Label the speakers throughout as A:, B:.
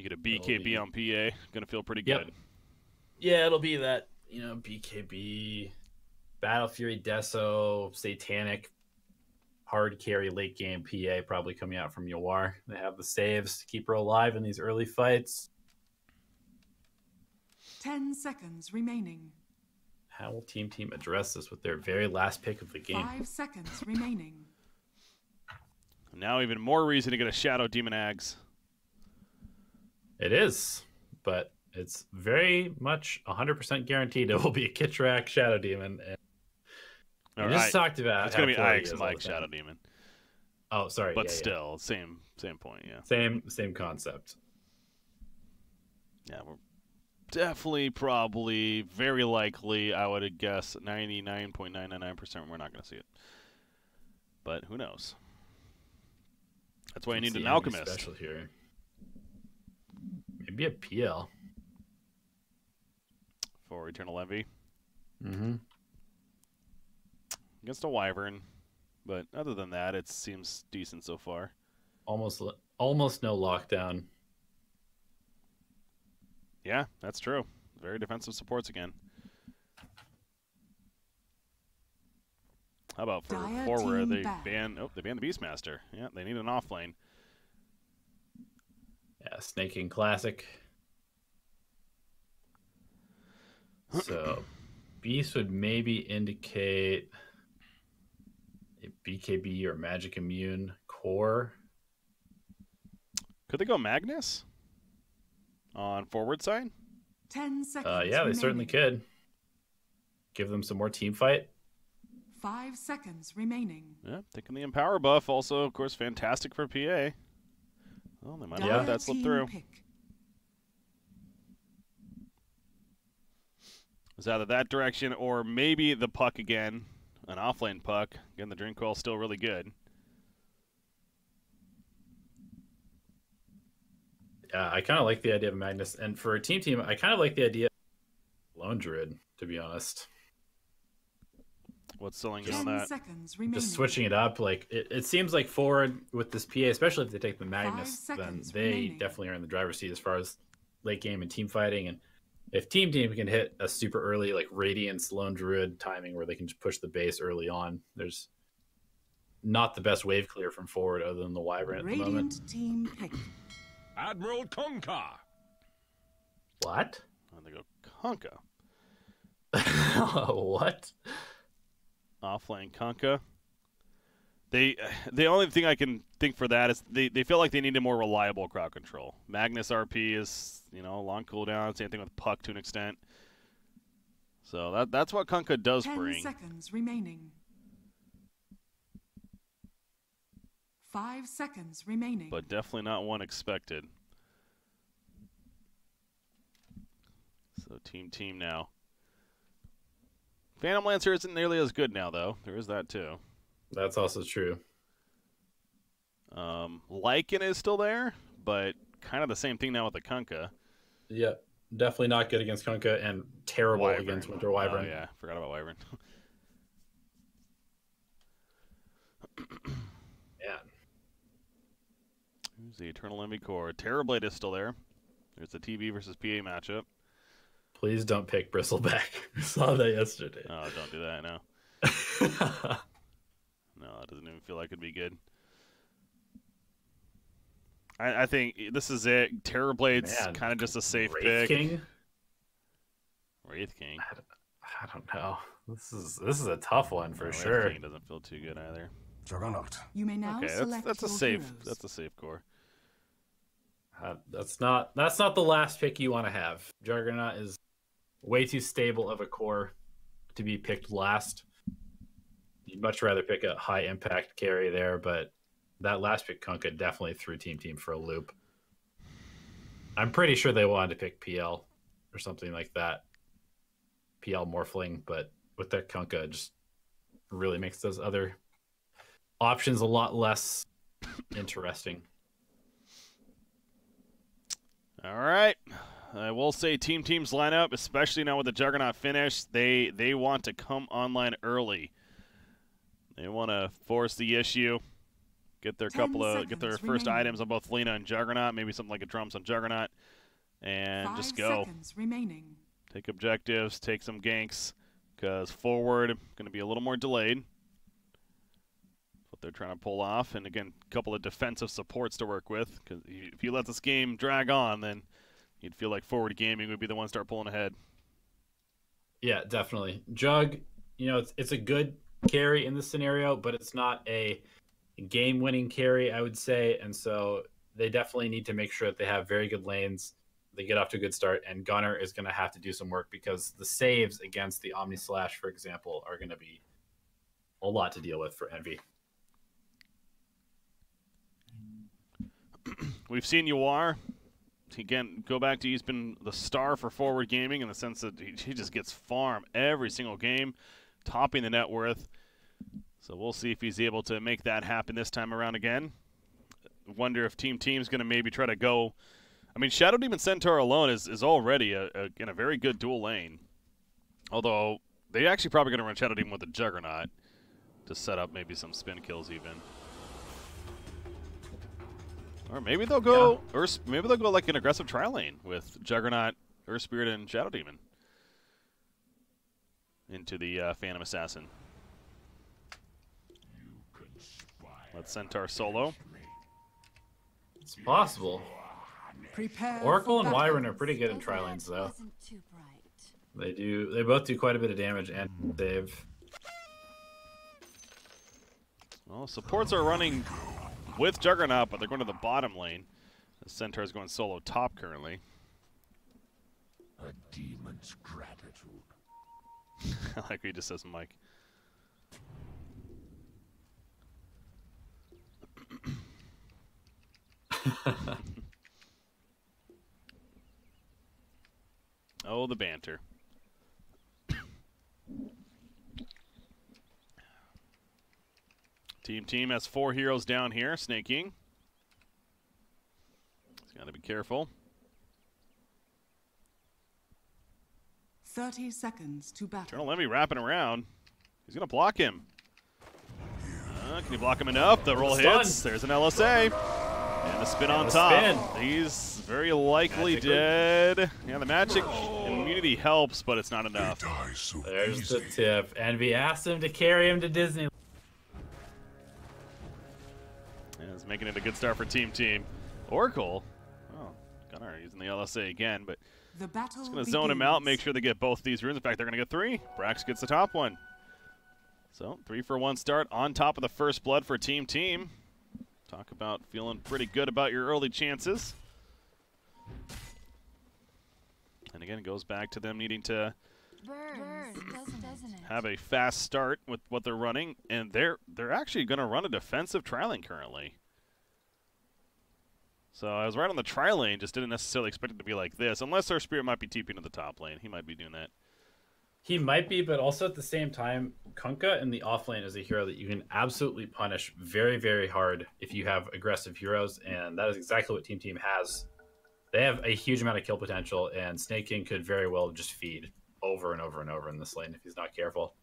A: get a BKB on PA. Gonna feel pretty good.
B: Yeah, it'll be that, BKB, Battle Fury, Deso, Satanic, hard carry late game PA probably coming out from Yawar. They have the saves to keep her alive in these early fights.
C: 10 seconds remaining.
B: How will Team address this with their very last pick of the game?
C: 5 seconds remaining.
A: Now even more reason to get a Shadow Demon Ags.
B: It is, but it's very much 100% guaranteed it will be a Kitrak Shadow Demon. And we just talked about
A: it's going to be IX Mike Shadow Demon.
B: Oh, sorry.
A: But still, same point, yeah.
B: Same concept.
A: Yeah, we're definitely, probably, very likely, I would guess 99.999% we're not going to see it. But who knows? That's why you need an Alchemist.
B: Special here. Maybe a PL.
A: For Eternal Envy.
B: Mm-hmm.
A: Against a Wyvern. But other than that, it seems decent so far.
B: Almost no lockdown.
A: Yeah, that's true. Very defensive supports again. How about for forward? They ban the Beastmaster. Yeah, they need an off lane.
B: Yeah, Snake King Classic. So, Beast would maybe indicate a BKB or Magic Immune core.
A: Could they go Magnus on forward side?
C: 10 seconds.
B: Yeah, they
C: remaining.
B: certainly could. Give them some more team fight.
C: 5 seconds remaining.
A: Yeah, taking the Empower buff. Also, of course, fantastic for PA. Well, they might have let that slip through. It's either that direction or maybe the puck again. An offlane puck. Again, the Drink Coil still really good.
B: Yeah, I kind of like the idea of Magnus. And for a team, I kind of like the idea of Lone Druid, to be honest.
A: What's selling you on that?
B: Just switching it up. Like it seems like forward with this PA, especially if they take the Magnus, then they definitely are in the driver's seat as far as late game and team fighting. And if team can hit a super early like Radiance Lone Druid timing where they can just push the base early on, there's not the best wave clear from forward other than the Wyvern at the moment.
C: Team pick.
D: Admiral Kunkka.
B: What?
A: And they go Kunkka.
B: What?
A: Offlane Kunkka. The only thing I can think for that is they feel like they need a more reliable crowd control. Magnus RP is, long cooldown. Same thing with Puck to an extent. So that's what Kunkka does bring.
C: 10 seconds remaining. 5 seconds remaining.
A: But definitely not one expected. So team now. Phantom Lancer isn't nearly as good now, though. There is that, too.
B: That's also true.
A: Lycan is still there, but kind of the same thing now with the Kunkka.
B: Yeah, definitely not good against Kunkka and terrible against Winter Wyvern.
A: Oh, yeah. Forgot about Wyvern.
B: Yeah.
A: Who's the Eternal Envy Core? Terrorblade is still there. There's the TB versus PA matchup.
B: Please don't pick Bristleback. We saw that yesterday.
A: Oh, don't do that, no. No, that doesn't even feel like it'd be good. I think this is it. Terrorblade's kind of just a safe pick.
B: King?
A: Wraith King?
B: I don't know. This is a tough one for sure.
A: Wraith King doesn't feel too good either.
D: Juggernaut.
C: You may now select
A: that's a safe. That's a safe core.
B: That's not the last pick you want to have. Juggernaut is way too stable of a core to be picked last. You'd much rather pick a high impact carry there, but that last pick Kunkka definitely threw team for a loop. I'm pretty sure they wanted to pick PL or something like that. PL Morphling, but with that Kunkka, it just really makes those other options a lot less interesting.
A: All right. I will say team's lineup, especially now with the Juggernaut finish, they want to come online early. They want to force the issue, get their first
C: remaining.
A: items on both Lena and Juggernaut, maybe something like a drums on Juggernaut, and
C: 5
A: just go.
C: seconds remaining.
A: Take objectives, take some ganks, because forward going to be a little more delayed. What they're trying to pull off, and again, a couple of defensive supports to work with. Because if you let this game drag on, then you'd feel like forward gaming would be the one to start pulling ahead.
B: Yeah, definitely. Jug, you know, it's a good carry in this scenario, but it's not a game-winning carry, I would say. And so they definitely need to make sure that they have very good lanes. They get off to a good start, and Gunner is going to have to do some work because the saves against the Omni Slash, for example, are going to be a lot to deal with for Envy.
A: We've seen Yuar. Again, go back to he's been the star for forward gaming in the sense that he just gets farm every single game, topping the net worth. So we'll see if he's able to make that happen this time around again. Wonder if Team's going to maybe try to go. I mean, Shadow Demon Centaur alone is already in a very good dual lane. Although they actually probably going to run Shadow Demon with a Juggernaut to set up maybe some spin kills even. Or maybe they'll go, maybe they'll go like an aggressive tri lane with Juggernaut, Earth Spirit, and Shadow Demon into the Phantom Assassin. Let Centaur solo.
B: It's possible.
C: Prepare
B: Oracle and
C: for
B: Wyvern
C: battle.
B: are pretty good in tri lanes, though. They both do quite a bit of damage and save.
A: Well, supports are running with Juggernaut, but they're going to the bottom lane. The Centaur is going solo top currently.
D: A demon's gratitude.
A: I like what he just says, Mike. Oh, the banter. Team has 4 heroes down here. Snake King. He's got to be careful.
C: 30 seconds to battle.
A: Eternal Levy wrapping around. He's going to block him. Can he block him enough? The roll hits. There's an LSA. And the spin on top. He's very likely dead. Yeah, the magic immunity helps, but it's not enough.
B: There's the tip. Envy asked him to carry him to Disneyland.
A: Yeah, it's making it a good start for Team. Oracle. Oh, Gunnar using the LSA again, but
C: The battle
A: it's going to zone him out, make sure they get both these runes. In fact, they're going to get 3. Brax gets the top one. So, 3-for-1 start on top of the first blood for Team. Talk about feeling pretty good about your early chances. And again, it goes back to them needing to have a fast start with what they're running, and they're actually going to run a defensive tri-lane currently. So I was right on the tri-lane, just didn't necessarily expect it to be like this, unless our Spirit might be TPing to the top lane. He might be doing that.
B: He might be, but also at the same time, Kunkka in the off lane is a hero that you can absolutely punish very, very hard if you have aggressive heroes, and that is exactly what Team has. They have a huge amount of kill potential, and Snake King could very well just feed over and over and over in this lane if he's not careful.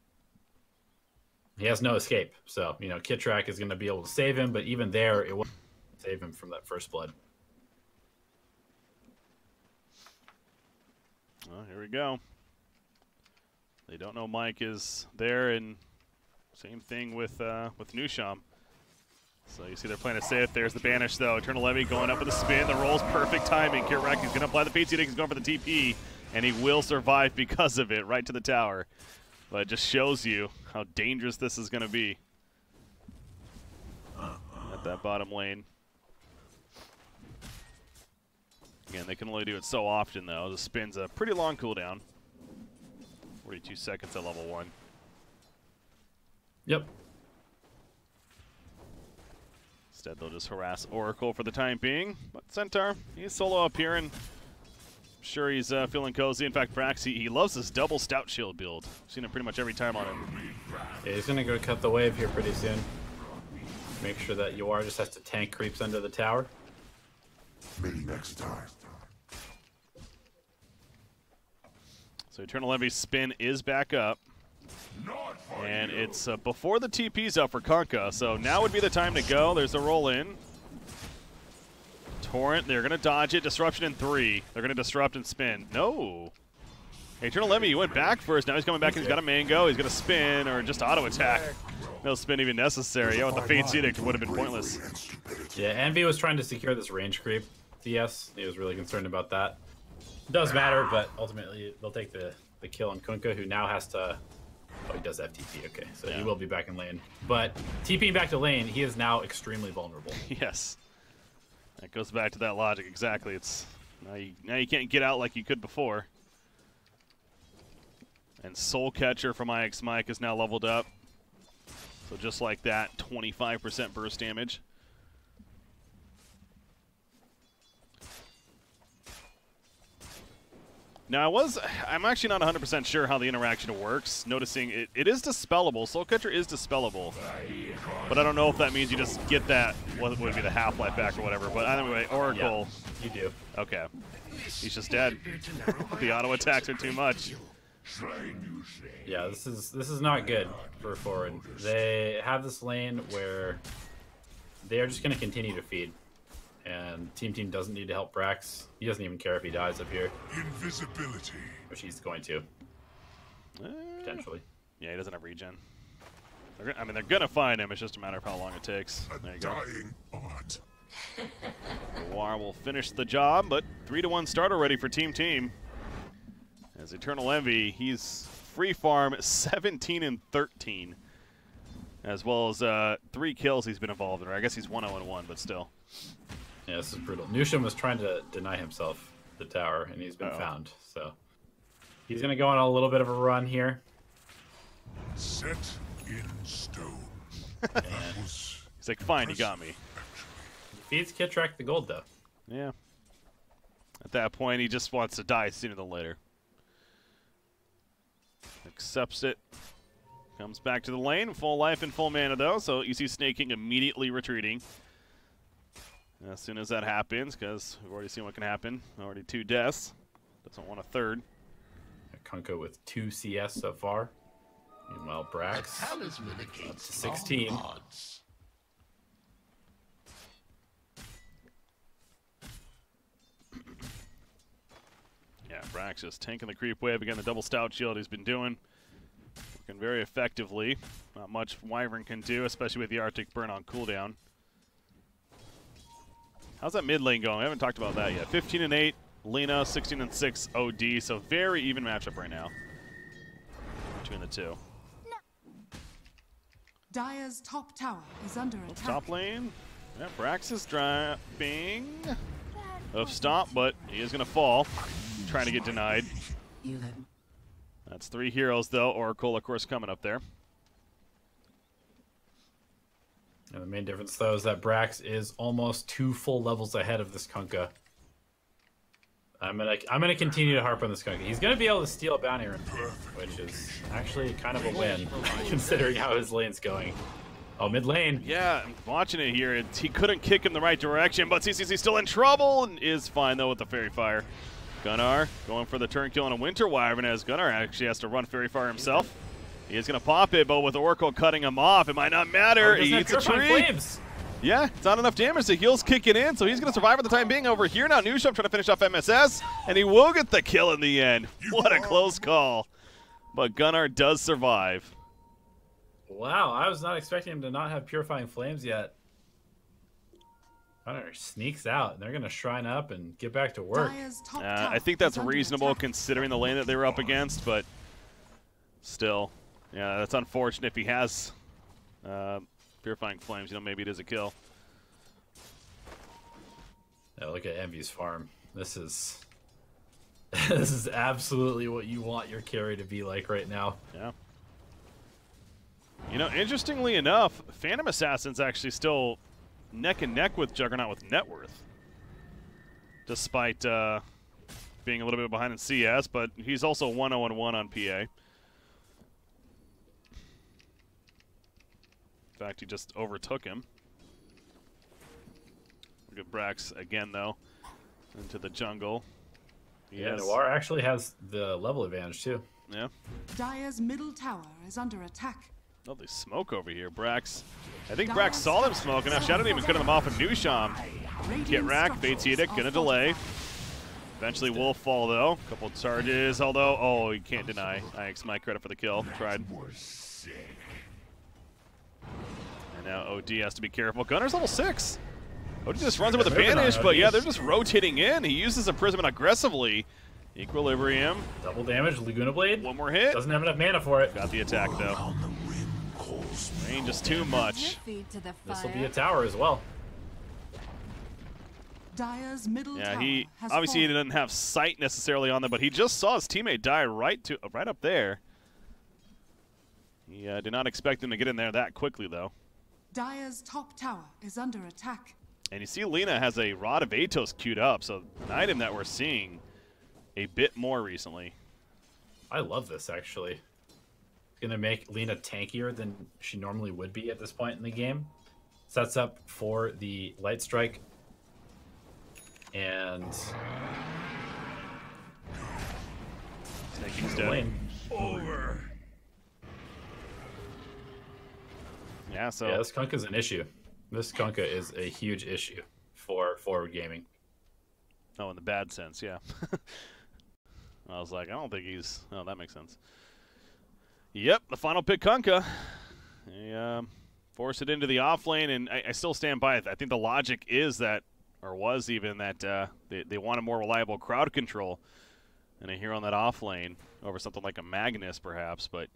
B: He has no escape, so, you know, Kitrak is going to be able to save him, but even there, it won't save him from that first blood.
A: Well, here we go. They don't know Mike is there, and same thing with Nusham. So you see they're playing it safe. There's the banish, though. Eternal Levy going up with a spin. The roll's perfect timing. Kirrak is going to apply the PC. He's going for the TP, and he will survive because of it, right to the tower. But it just shows you how dangerous this is going to be at that bottom lane. Again, they can only do it so often, though. The spin's a pretty long cooldown. 42 seconds at level 1.
B: Yep.
A: Instead, they'll just harass Oracle for the time being. But Centaur, he's solo up here, and I'm sure he's feeling cozy. In fact, Brax, he loves this double stout shield build. I've seen it pretty much every time on him.
B: Yeah, he's going to go cut the wave here pretty soon. Make sure that Yuar just has to tank creeps under the tower.
D: Maybe next time.
A: So Eternal Levy's spin is back up. And it's before the TP's up for Kunkka, so now would be the time to go. There's a roll in. Torrent, they're going to dodge it. Disruption in 3. They're going to disrupt and spin. No. Eternal Envy, he went back first. Now he's coming back and he's got a mango. He's going to spin or just auto attack. No spin even necessary. Yeah, with the Fate's Edict, it would have been pointless.
B: Yeah, Envy was trying to secure this range creep. DS, he was really concerned about that. Does matter, but ultimately they'll take the kill on Kunkka, who now has to... Oh, he does have TP, okay. So he will be back in lane. But TPing back to lane, he is now extremely vulnerable.
A: Yes. That goes back to that logic, exactly. It's now you can't get out like you could before. And Soul Catcher from IX Mike is now leveled up. So just like that, 25% burst damage. Now I'm actually not 100% sure how the interaction works. Noticing it is dispellable. Soul Catcher is dispellable. But I don't know if that means you just get that, what would be the half-life back or whatever. But anyway, Oracle.
B: Yeah, you do.
A: Okay. He's just dead. The auto attacks are too much.
B: Yeah, this is not good for forward. They have this lane where they are just going to continue to feed. And Team doesn't need to help Brax. He doesn't even care if he dies up here.
D: Invisibility.
B: Which he's going to. Potentially.
A: Yeah, he doesn't have regen. I mean, they're going to find him. It's just a matter of how long it takes. There you go.
D: Dying art.
A: War will finish the job, but 3-1 start already for Team. As Eternal Envy, he's free farm 17 and 13. As well as 3 kills he's been involved in. Or I guess he's 1-0-1, but still.
B: Yeah, this is brutal. Newsham was trying to deny himself the tower, and he's been found. So he's going to go on a little bit of a run here.
D: Set in stone.
A: He's like, fine, you got me.
B: He feeds Kitrak the gold, though.
A: Yeah. At that point, he just wants to die sooner than later. Accepts it. Comes back to the lane. Full life and full mana, though, so you see Snake King immediately retreating. As soon as that happens, because we've already seen what can happen. Already 2 deaths. Doesn't want a third.
B: Kunkka with 2 CS so far. Meanwhile, Brax up to 16.
A: Yeah, Brax just tanking the creep wave. Again, the double stout shield he's been doing. Working very effectively. Not much Wyvern can do, especially with the Arctic burn on cooldown. How's that mid lane going? I haven't talked about that yet. 15 and 8, Lena 16 and 6 OD, so very even matchup right now between the two.
C: Dire's top tower is under attack.
A: Top lane. Yeah, Brax is dropping. Of stomp, but he is going to fall. Trying to get denied. That's 3 heroes, though. Oracle, of course, coming up there.
B: And the main difference, though, is that Brax is almost 2 full levels ahead of this Kunkka. I'm gonna continue to harp on this Kunkka. He's gonna be able to steal a bounty run, which is actually kind of a win, considering how his lane's going. Oh, mid lane.
A: Yeah, I'm watching it here. He couldn't kick in the right direction, but CCC still in trouble and is fine, though, with the Fairy Fire. Gunnar going for the turn kill on a Winter Wyvern, as Gunnar actually has to run Fairy Fire himself. He is going to pop it, but with Oracle cutting him off, it might not matter. He eats a tree.
B: Flames.
A: Yeah, it's not enough damage. The heal's kicking in, so he's going to survive at the time being. Over here now, Newsham trying to finish off MSS, and he will get the kill in the end. What a close call. But Gunnar does survive.
B: Wow, I was not expecting him to not have Purifying Flames yet. Gunnar sneaks out, and they're going to shrine up and get back to work.
A: I think that's reasonable considering the lane that they were up against, but still. Yeah, that's unfortunate if he has Purifying Flames. You know, maybe it is a kill.
B: Yeah, look at Envy's farm. This is this is absolutely what you want your carry to be like right now.
A: Yeah. You know, interestingly enough, Phantom Assassin's actually still neck and neck with Juggernaut with net worth, despite being a little bit behind in CS, but he's also 1-0-1 on PA. In fact, he just overtook him. Look at Brax again, though, into the jungle.
B: Yeah, Noir actually has the level advantage, too.
A: Yeah.
C: Dire's middle tower is under attack.
A: Lovely smoke over here. Brax. I think Brax saw them smoking. Now Shadow Demon cutting them off of Nusham. Kit Rack, Fates Edict, gonna delay. Eventually Wolf fall though. Couple charges, although, oh, you can't deny. IX my credit for the kill. Tried. And now OD has to be careful. Gunner's level 6. OD just runs it with a banish, but yeah, they're just rotating in. He uses a Prism aggressively. Equilibrium.
B: Double damage, Laguna Blade.
A: One more hit.
B: Doesn't have enough mana for it.
A: Got the attack though. Range is too much.
B: This will be a tower as well.
C: Dire's middle
A: Yeah,
C: tower
A: he
C: has
A: obviously he
C: fallen.
A: didn't have sight necessarily on them, but he just saw his teammate die right up there. He did not expect him to get in there that quickly though.
C: Dire's top tower is under attack.
A: And you see Lina has a Rod of Atos queued up, so an item that we're seeing a bit more recently.
B: I love this actually. It's gonna make Lina tankier than she normally would be at this point in the game. Sets up for the Light Strike. And
A: Snake King's dead.
B: lane.
D: Over.
A: Yeah, so
B: Yeah, this Kunkka is an issue. This Kunkka is a huge issue for forward gaming.
A: oh, in the bad sense, yeah. I was like, I don't think he's. Oh, that makes sense. Yep, the final pick, Kunkka. They force it into the off lane, and I still stand by it. I think the logic is that, or was even that, they want a more reliable crowd control and a hero on that off lane over something like a Magnus, perhaps. But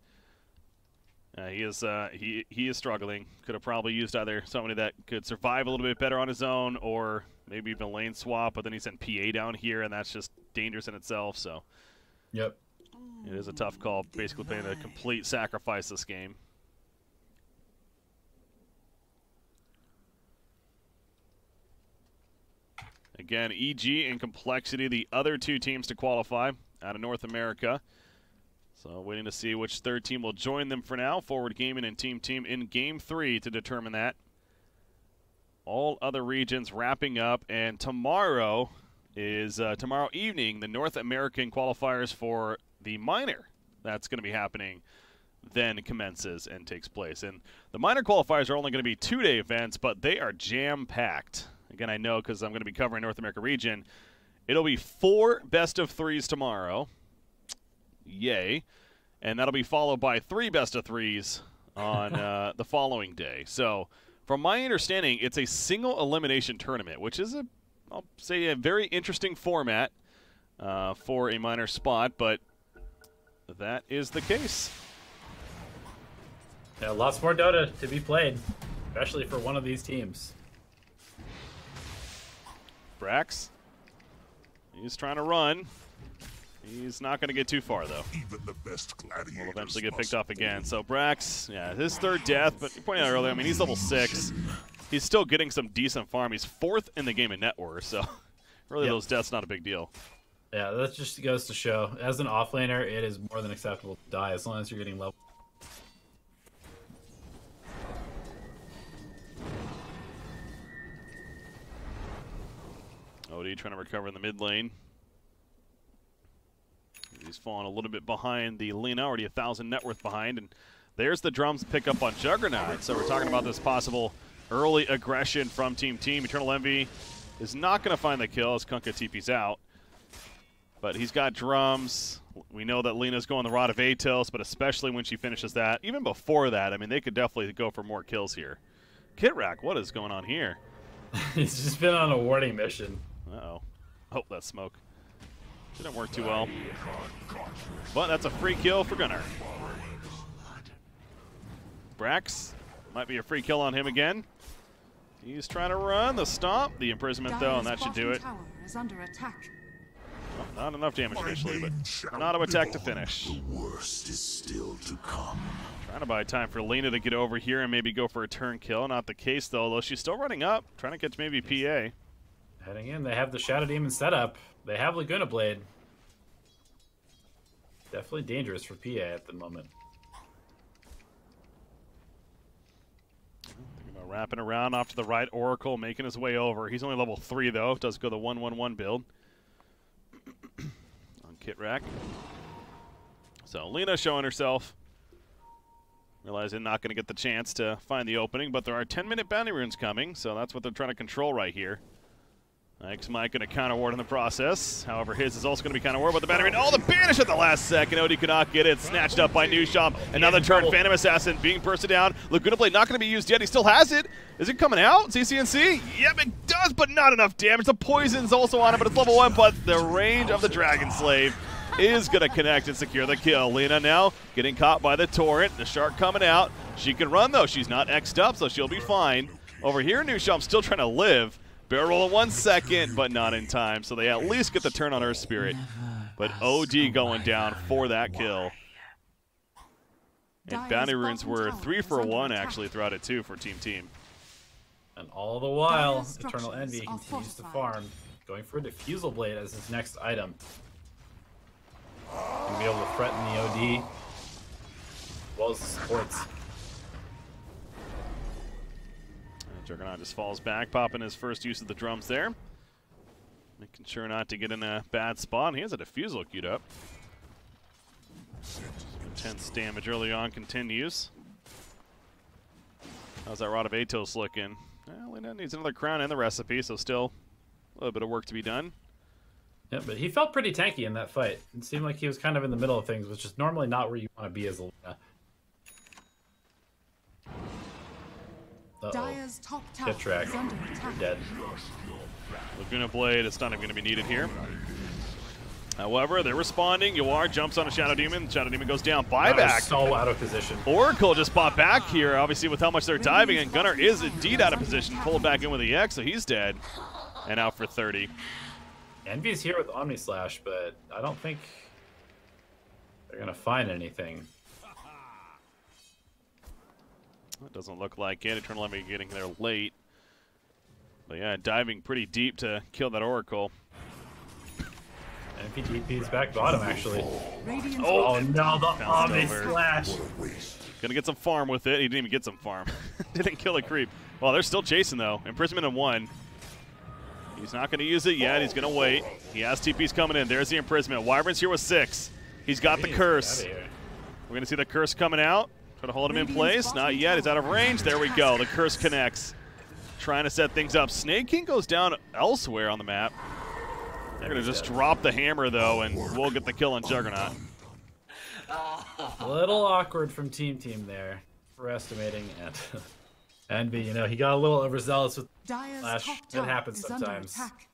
A: he is struggling. Could have probably used either somebody that could survive a little bit better on his own, or maybe even a lane swap. But then he sent PA down here, and that's just dangerous in itself. So
B: Yep.
A: it is a tough call, basically playing a complete sacrifice this game. Again, EG and Complexity, the other two teams to qualify out of North America. So waiting to see which third team will join them for now. Forward Gaming and Team in Game 3 to determine that. All other regions wrapping up, and tomorrow is tomorrow evening the North American qualifiers for the minor. That's going to be happening then commences and takes place. And the minor qualifiers are only going to be 2-day events, but they are jam-packed. Again, I know because I'm going to be covering North America region. It'll be 4 best-of-3s tomorrow. Yay. And that'll be followed by 3 best-of-3s on the following day. So, from my understanding, it's a single elimination tournament, which is, I'll say, a very interesting format for a minor spot, but that is the case.
B: Yeah, lots more Dota to be played, especially for one of these teams.
A: Brax, he's trying to run. He's not going to get too far, though.
D: Even the best gladiators
A: Will eventually get picked
D: must
A: off again. So Brax, yeah, his 3rd death, but you pointed out earlier, I mean, he's level 6. He's still getting some decent farm. He's 4th in the game in net worth, so really
B: Yep.
A: those deaths not a big deal.
B: Yeah, that just goes to show, as an offlaner, it is more than acceptable to die as long as you're getting level.
A: OD trying to recover in the mid lane. He's falling a little bit behind the Lina, already 1,000 net worth behind, and there's the drums pick up on Juggernaut. So we're talking about this possible early aggression from Team. Eternal Envy is not going to find the kill as Kunkka TP's out. But he's got drums. We know that Lina's going the Rod of Atos, but especially when she finishes that. Even before that, I mean, they could definitely go for more kills here. Kitrack, what is going on here?
B: He's just been on a warning mission.
A: Uh-oh. Oh, that smoke. Didn't work too well. But that's a free kill for Gunnar. Brax, might be a free kill on him again. He's trying to run the stomp, the imprisonment though, and that should do it.
C: Tower is under attack.
A: Well, not enough damage initially, but not of attack to finish.
D: The worst is still to come.
A: Trying to buy time for Lina to get over here and maybe go for a turn kill. Not the case though she's still running up, trying to catch maybe PA.
B: Heading in, they have the Shadow Demon set up. They have Laguna Blade. Definitely dangerous for PA at the moment.
A: Thinking about wrapping around off to the right. Oracle making his way over. He's only level 3 though. Does go the 1-1-1 build on Kitrack. So Lena showing herself. Realizing not going to get the chance to find the opening, but there are 10-minute bounty runes coming, so that's what they're trying to control right here. Ike's Mike going to counter ward in the process. However, his is also going to be counter ward, but the bounty rune. Oh, the banish at the last second. Odie could not get it. Snatched up by Newsham. Another turn. Phantom Assassin being bursted down. Laguna Blade not going to be used yet. He still has it. Is it coming out? CCNC? Yep, it does, but not enough damage. The poison's also on it, but it's level 1, but the range of the Dragon Slave is going to connect and secure the kill. Lena now getting caught by the Torrent. The Shark coming out. She can run, though. She's not X'd up, so she'll be fine. Over here, Newsham's still trying to live. Barrel roll in 1 second, but not in time, so they at least get the turn on Earth Spirit. But OD going down for that kill. And bounty runes were 3 for 1 actually throughout it too for Team.
B: And all the while, Eternal Envy continues to farm, going for a Diffusal Blade as his next item. And be able to threaten the OD, as well as the supports.
A: Juggernaut just falls back, popping his first use of the drums there. Making sure not to get in a bad spot. He has a Diffusal queued up. Intense damage early on continues. How's that Rod of Atos looking? Well, Lena needs another crown and the recipe, so still a little bit of work to be done.
B: Yeah, but he felt pretty tanky in that fight. It seemed like he was kind of in the middle of things, which is normally not where you want to be as a Lena.
C: Dire's top tower
B: Get track.
C: is under attack.
B: You're dead.
A: Laguna Blade is not even going to be needed here. However, they're responding. Yawar jumps on a Shadow Demon. Shadow Demon goes down. Buyback.
B: So out of position.
A: Oracle just popped back here, obviously with how much they're diving, and Gunnar is indeed out of position. Pulled back in with the X, so he's dead. And out for 30.
B: Envy's here with Omni Slash, but I don't think they're going to find anything.
A: It doesn't look like it. Eternal Envy getting there late. But yeah, diving pretty deep to kill that Oracle.
B: NPTP's back bottom, actually.
C: Radiant's
B: Oh no, the
A: Bounced
B: Omni
A: over.
B: Slash!
A: Gonna get some farm with it. He didn't even get some farm. Didn't kill a creep. Well, they're still chasing, though. Imprisonment in 1. He's not going to use it yet. He's going to wait. He has TPs coming in. There's the Imprisonment. Wyvern's here with 6. He's got the Curse. We're going to see the Curse coming out. Try to hold him in place. Not yet. He's out of range. There we go. The Curse connects. Trying to set things up. Snake King goes down elsewhere on the map. They're going to just drop the hammer, though, and we'll get the kill on Juggernaut.
B: A little awkward from Team there for estimating. And Envy, you know, he got a little overzealous with
C: Dire's
B: Slash.
C: top
B: It
C: tower
B: happens
C: is under
B: sometimes.
C: attack.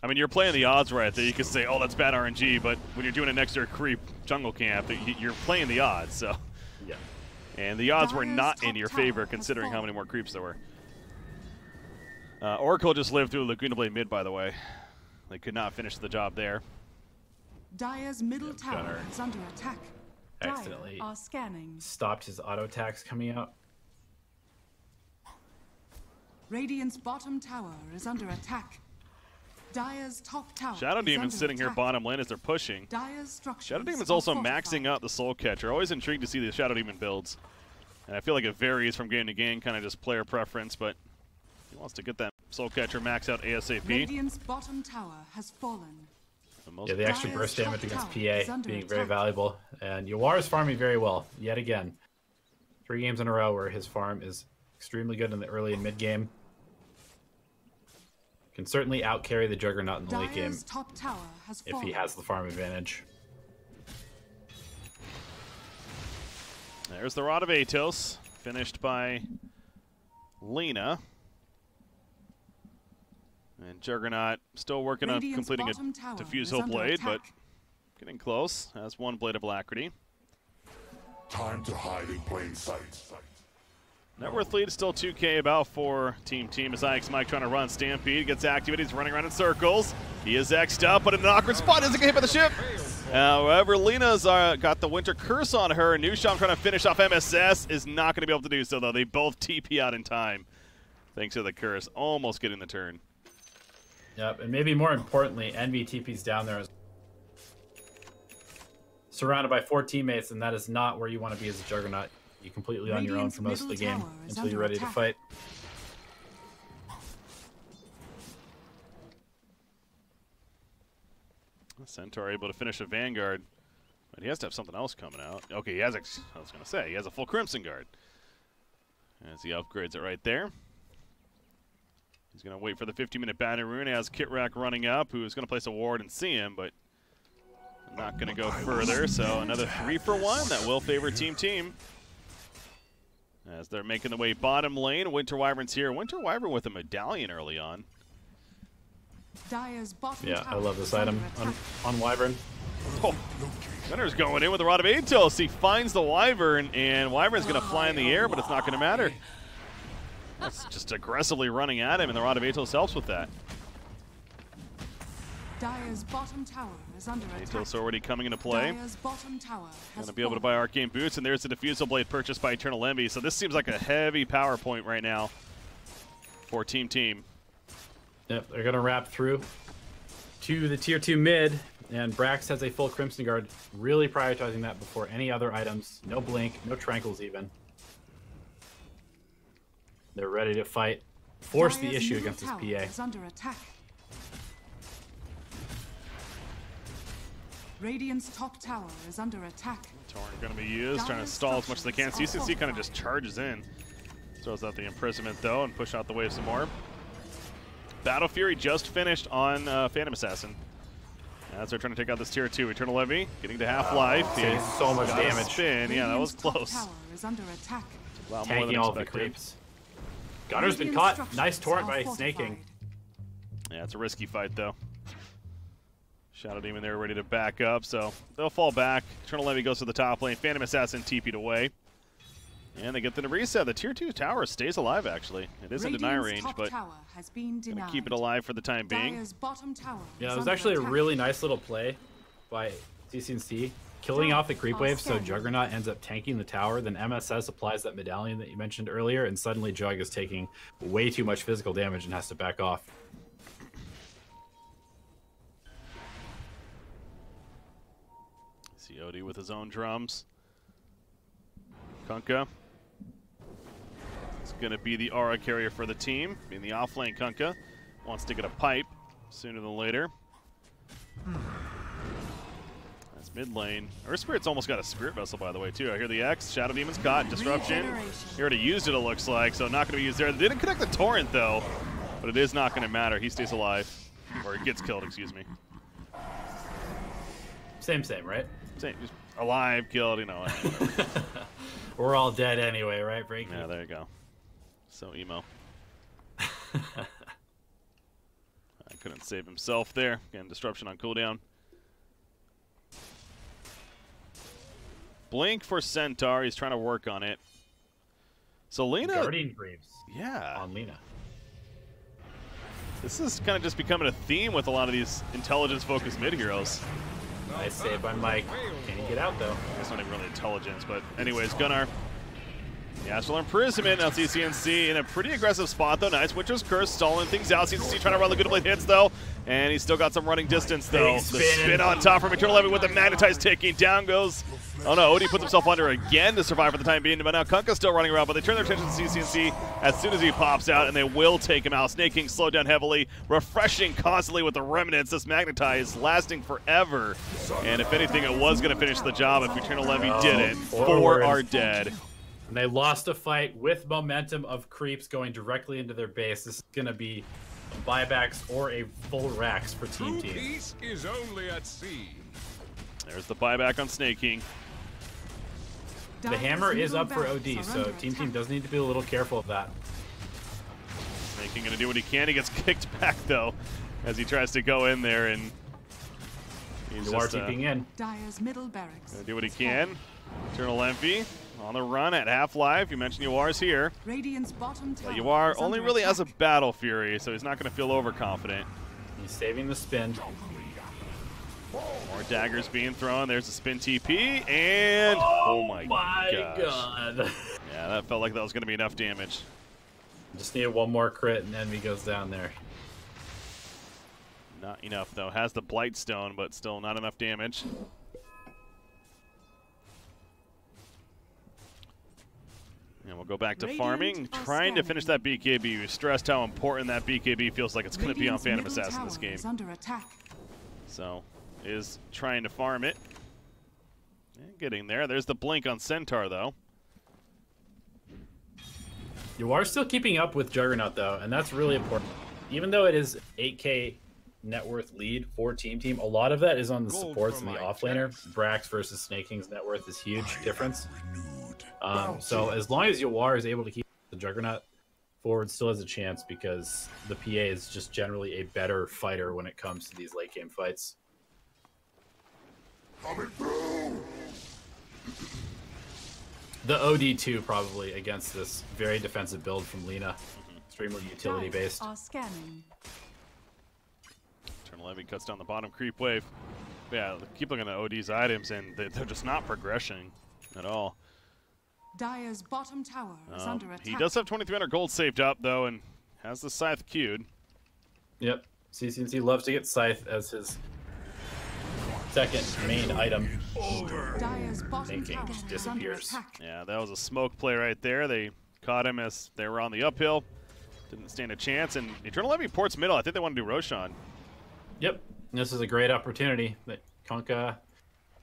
A: I mean, you're playing the odds right there. You could say, oh, that's bad RNG, but when you're doing it next to a creep jungle camp, you're playing the odds, so.
B: Yeah.
A: And the odds were
C: Dire's
A: not
C: top
A: in your
C: tower
A: favor,
C: has
A: considering how
C: fallen.
A: many more creeps there were. Oracle just lived through Laguna Blade mid, by the way. They could not finish the job there.
C: Dire's middle tower
B: Gunnar
C: is under attack. Dire
B: accidentally
C: are scanning.
B: stopped his auto attacks coming out.
C: Radiant's bottom tower is under attack. Dire's top tower
A: Shadow
C: is
A: Demon's
C: under
A: sitting here
C: attack.
A: bottom lane as they're pushing.
C: Dire's structures
A: Shadow Demon's
C: are
A: also
C: fortified.
A: maxing out the Soul Catcher. Always intrigued to see the Shadow Demon builds. And I feel like it varies from game to game, kind of just player preference, but he wants to get that Soul Catcher max out ASAP.
C: Radiant's bottom tower has fallen.
B: Yeah, the extra
C: Dire's
B: burst
C: top
B: damage against
C: tower is
B: PA
C: under
B: being very
C: attack.
B: valuable. And Yawar is farming very well, yet again. 3 games in a row where his farm is extremely good in the early and mid game. Can certainly out-carry the Juggernaut in the late game
C: Dire's top tower has
B: if
C: fallen.
B: he has the farm advantage.
A: There's the Rod of Atos, finished by Lena. And Juggernaut still working on
C: Radiant's
A: completing
C: bottom
A: a
C: tower
A: Diffuse
C: is
A: Hope
C: under
A: Blade, but
C: attack.
A: getting close. Has 1 Blade of Alacrity.
D: Time to hide in plain sight.
A: Net worth lead is still 2K about for Team. As Ike's Mike trying to run. Stampede gets activated. He's running around in circles. He is X'd up, but in an awkward spot. Doesn't get hit by the ship. However, Lena's got the Winter Curse on her. Newsham trying to finish off MSS is not going to be able to do so, though. They both TP out in time. Thanks to the Curse. Almost getting the turn.
B: Yep, and maybe more importantly, Envy TP's down there. Surrounded by 4 teammates, and that is not where you want to be as a Juggernaut. You're completely on your own
C: Radiant's
B: for most of the
C: middle
B: game
C: tower is
B: until you're
C: under
B: ready to
C: attack.
B: fight.
A: Centaur able to finish a Vanguard. But he has to have something else coming out. Okay, he has. I was gonna say he has a full Crimson Guard. As he upgrades it right there. He's gonna wait for the 50-minute battle rune. He has Kit Rack running up, who's gonna place a ward and see him, but not gonna go further. So another 3-for-1 that will favor Team. As they're making the way bottom lane, Winter Wyvern's here. Winter Wyvern with a medallion early on.
B: Yeah, I love this item on Wyvern.
A: Oh, Gunner's going in with a Rod of Atos. He finds the Wyvern, and Wyvern's going to fly in the air, but it's not going to matter. That's just aggressively running at him, and the Rod of Atos helps with that.
C: Dire's bottom tower is under attack.
A: Atos already coming into play.
C: Dire's bottom tower has
A: Going to be able to buy Arcane Boots, and there's the Diffusal Blade purchased by Eternal Envy. So this seems like a heavy power point right now for Team.
B: Yep, they're going to wrap through to the tier 2 mid, and Brax has a full Crimson Guard, really prioritizing that before any other items. No Blink, no Tranquils even. They're ready to fight, force the issue against this PA.
C: Is under attack. Radiant's top tower is under attack.
A: Torrent going to be used, trying to stall as much as they can. CCC kind of just charges in. Throws out the Imprisonment, though, and push out the wave some more. Battle Fury just finished on Phantom Assassin. As they're trying to take out this tier 2. Eternal Levy getting to half-life.
B: So much damage.
A: Spin. Yeah, that was close.
C: Tower is under attack.
A: A lot more than
B: Tanking all of the
A: expected.
B: creeps. Gunner's been caught. Nice torrent by Snaking.
A: Yeah, it's a risky fight, though. Shadow Demon there ready to back up, so they'll fall back. Eternal Levy goes to the top lane. Phantom Assassin TP'd away. And they get the reset. The tier 2 tower stays alive, actually. It is in deny range, but gonna keep it alive for the time being.
B: Yeah, it was actually a really nice little play by CCNC, killing off the creep wave so Juggernaut ends up tanking the tower. Then MSS applies that medallion that you mentioned earlier, and suddenly Jug is taking way too much physical damage and has to back off.
A: COD with his own drums. Kunkka. It's going to be the aura carrier for the team. Being the offlane, Kunkka wants to get a pipe sooner than later. That's mid lane. Earth Spirit's almost got a Spirit Vessel, by the way, too. I hear the X. Shadow Demon's caught. Disruption. He already used it, it looks like, so not going to be used there. They didn't connect the Torrent, though, but it is not going to matter. He stays alive. Or he gets killed, excuse me.
B: Same, right?
A: Same, just alive, killed, you know.
B: We're all dead anyway, right, Breaky?
A: Yeah, there you go. So emo. I couldn't save himself there. Again, disruption on cooldown. Blink for Centaur. He's trying to work on it. So Lena.
B: Guardian Greaves.
A: Yeah.
B: On Lena.
A: This is kind of just becoming a theme with a lot of these intelligence-focused mid-heroes.
B: Nice save by Mike. Can he get out, though?
A: It's not even really intelligence, but anyways, Gunnar. The Astral Imprisonment on CCNC in a pretty aggressive spot, though. Nice Witcher's Curse, stalling things out. CCNC trying to run the good blade hits, though. And he's still got some running distance, though. The spin on top from Eternal Levy with the Magnetize ticking. Down goes. Oh no, Odie puts himself under again to survive for the time being. But now Kunkka's still running around, but they turn their attention to CCNC as soon as he pops out, and they will take him out. Snake King slowed down heavily, refreshing constantly with the Remnants. This Magnetize lasting forever. And if anything, it was going to finish the job if Eternal Levy didn't. Four are dead.
B: And they lost a fight with momentum of creeps going directly into their base. This is going to be buybacks or a full racks for Team.
E: Peace is only at sea.
A: There's the buyback on Snake King.
B: The hammer is up for OD, so Team does need to be a little careful of that.
A: Snake King going to do what he can. He gets kicked back, though, as he tries to go in there, and he's
B: just TPing in.
C: Dire's middle barracks.
A: Going to do what he can. Eternal Envy on the run at half-life. You mentioned Yuar's here.
C: Radiant's bottom tower.
A: Yuar only really has a Battle Fury, so he's not going to feel overconfident.
B: He's saving the spin.
A: More daggers being thrown. There's a spin TP, and oh my
B: god.
A: Yeah, that felt like that was going to be enough damage.
B: Just needed one more crit, and Envy goes down there.
A: Not enough, though. Has the Blightstone, but still not enough damage. And we'll go back to farming, trying to finish that BKB. We stressed how important that BKB feels like it's going to be on Phantom Assassin this game.
C: Under attack.
A: So, is trying to farm it. Yeah, getting there. There's the blink on Centaur, though.
B: You are still keeping up with Juggernaut, though, and that's really important. Even though it is 8K net worth lead for Team, a lot of that is on the supports and the offlaner. Brax versus Snake King's net worth is huge difference. So as long as Yawar is able to keep the Juggernaut forward, still has a chance because the PA is just generally a better fighter when it comes to these late game fights.
D: Coming through.
B: The OD2 probably against this very defensive build from Lena. Extremely utility based.
C: Are scanning.
A: Eternal Envy cuts down the bottom creep wave. Yeah, keep looking at OD's items, and they're just not progressing at all.
C: Dire's bottom tower is under attack.
A: He does have 2,300 gold saved up, though, and has the Scythe queued.
B: Yep. CCNC loves to get Scythe as his second main item.
C: Dire's bottom
B: Making
C: tower
B: just
C: is under
B: disappears.
C: attack.
A: Yeah, that was a smoke play right there. They caught him as they were on the uphill. Didn't stand a chance, and Eternal Envy ports middle. I think they want to do Roshan.
B: Yep. This is a great opportunity. But Kunkka,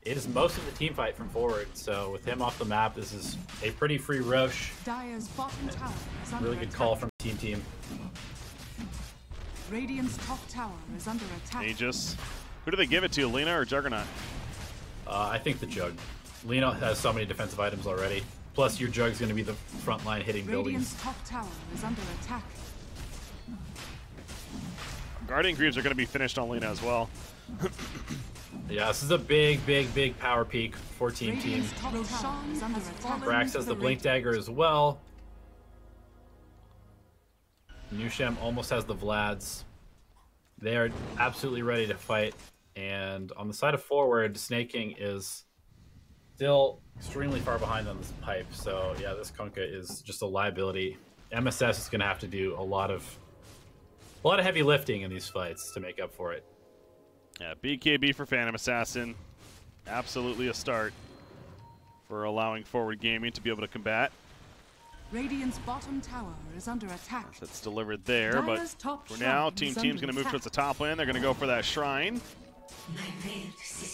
B: it is most of the team fight from forward, so with him off the map, this is a pretty free Rosh.
C: Dire's bottom tower is under
B: Really good
C: attack.
B: call from team.
C: Radiant's top tower is under attack.
A: Aegis. Who do they give it to, Lena or Juggernaut?
B: I think the Jug. Lena has so many defensive items already. Plus, your Jug's going to be the front line hitting
C: Radiant's
B: buildings.
C: top tower is under attack.
A: Guardian Greaves are going to be finished on Lena as well.
B: Yeah, this is a big power peak for team.
C: Radiant's top tower is under attack.
B: Brax has the Blink Dagger as well. Nushem almost has the Vlads. They are absolutely ready to fight. And on the side of forward, Snake King is still extremely far behind on this pipe. So yeah, this Kunkka is just a liability. MSS is going to have to do a lot of heavy lifting in these fights to make up for it.
A: Yeah, BKB for Phantom Assassin. Absolutely a start for allowing forward gaming to be able to combat.
C: Radiant's bottom tower is under attack.
A: That's delivered there, but
C: Dire's top
A: for now,
C: shrine is
A: Team's
C: under
A: going to move
C: attack.
A: towards the top lane. They're going to go for that shrine.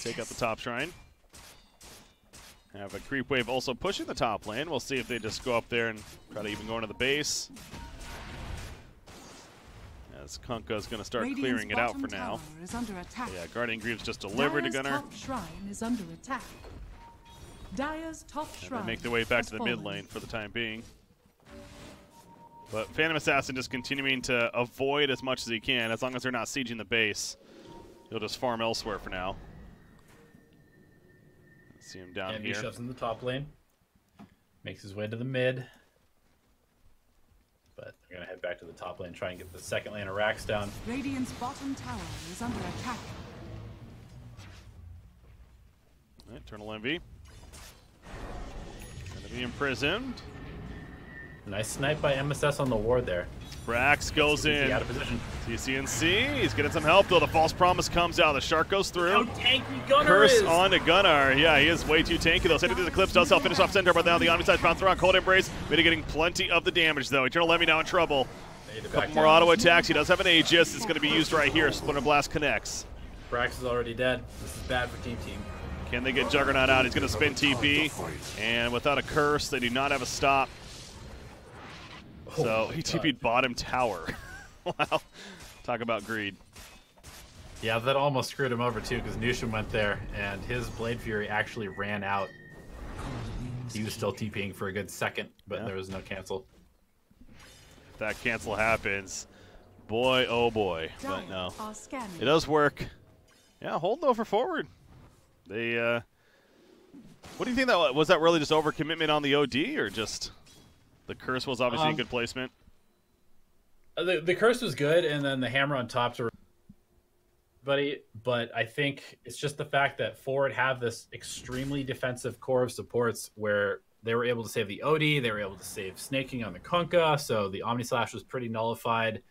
A: Take out the top shrine. Have a creep wave also pushing the top lane. We'll see if they just go up there and try to even go into the base. As Kunkka is going to start
C: Radiant's
A: clearing it out
C: bottom
A: for now.
C: tower is under attack.
A: Yeah, Guardian Greaves just delivered to
C: Dire's
A: Gunnar.
C: top shrine is under attack. Dire's top
A: And
C: shrine
A: they make their way back
C: has
A: to the
C: fallen.
A: mid lane for the time being. But Phantom Assassin just continuing to avoid as much as he can. As long as they're not sieging the base, he'll just farm elsewhere for now. Let's see him down
B: And
A: here.
B: Bishop's in the top lane. Makes his way to the mid. But they're going to head back to the top lane, try and get the second lane of Rax down.
C: Radiant's bottom tower is under attack.
A: Right, Eternal Envy. Gonna be imprisoned.
B: Nice snipe by MSS on the ward there.
A: Brax goes in.
B: Out of position.
A: CCNC, he's getting some help though. The false promise comes out. The shark goes through.
B: How tanky Gunnar
A: Curse
B: is!
A: on to Gunnar. Yeah, he is way too tanky though. Sending through the clips does help finish off Centaur, but now the Omni side bounce around. Cold Embrace, mitigating plenty of the damage though. Eternal Envy now in trouble. Couple more auto attacks. He does have an Aegis. It's going to be used right here. Splinter Blast connects.
B: Brax is already dead. This is bad for team.
A: Can they get Juggernaut out? He's going to spin TP. And without a curse, they do not have a stop. So he TP'd bottom tower. Wow. Talk about greed.
B: Yeah, that almost screwed him over too, because Nushem went there, and his Blade Fury actually ran out. He was still TPing for a good second, but there was no cancel.
A: If that cancel happens, boy, oh boy. But no.
C: Are scanning.
A: It does work. Yeah, hold though for forward. They, what do you think that was? That really just overcommitment on the OD, or just the curse was obviously a good placement?
B: The curse was good, and then the hammer on top to everybody. But I think it's just the fact that forward have this extremely defensive core of supports where they were able to save the OD, they were able to save Snaking on the Kunkka, so the Omni Slash was pretty nullified,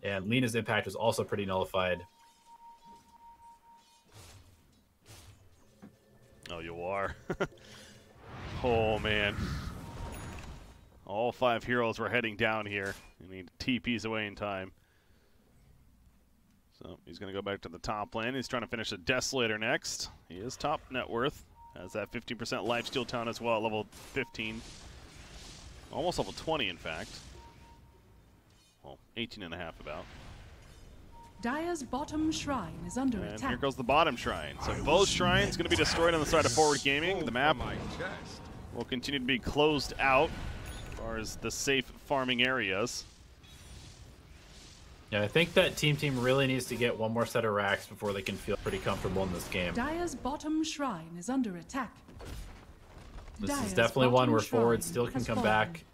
B: and Lena's impact was also pretty nullified.
A: Oh, you are. Oh, man. All 5 heroes were heading down here. You need TPs away in time. So he's going to go back to the top lane. He's trying to finish a Desolator next. He is top net worth. Has that 15% lifesteal town as well at level 15. Almost level 20, in fact. Well, 18.5 about.
C: Dire's bottom shrine is under
A: And
C: attack.
A: here goes the bottom shrine. So both shrines going to be destroyed on the side of Forward Gaming. The map
E: My chest.
A: will continue to be closed out as far as the safe farming areas.
B: Yeah, I think that Team really needs to get one more set of racks before they can feel pretty comfortable in this game.
C: Dire's bottom shrine is under attack.
B: This is
C: Dire's
B: definitely one
C: bottom
B: where Forward
C: shrine
B: still can
C: has
B: come
C: fallen.
B: back.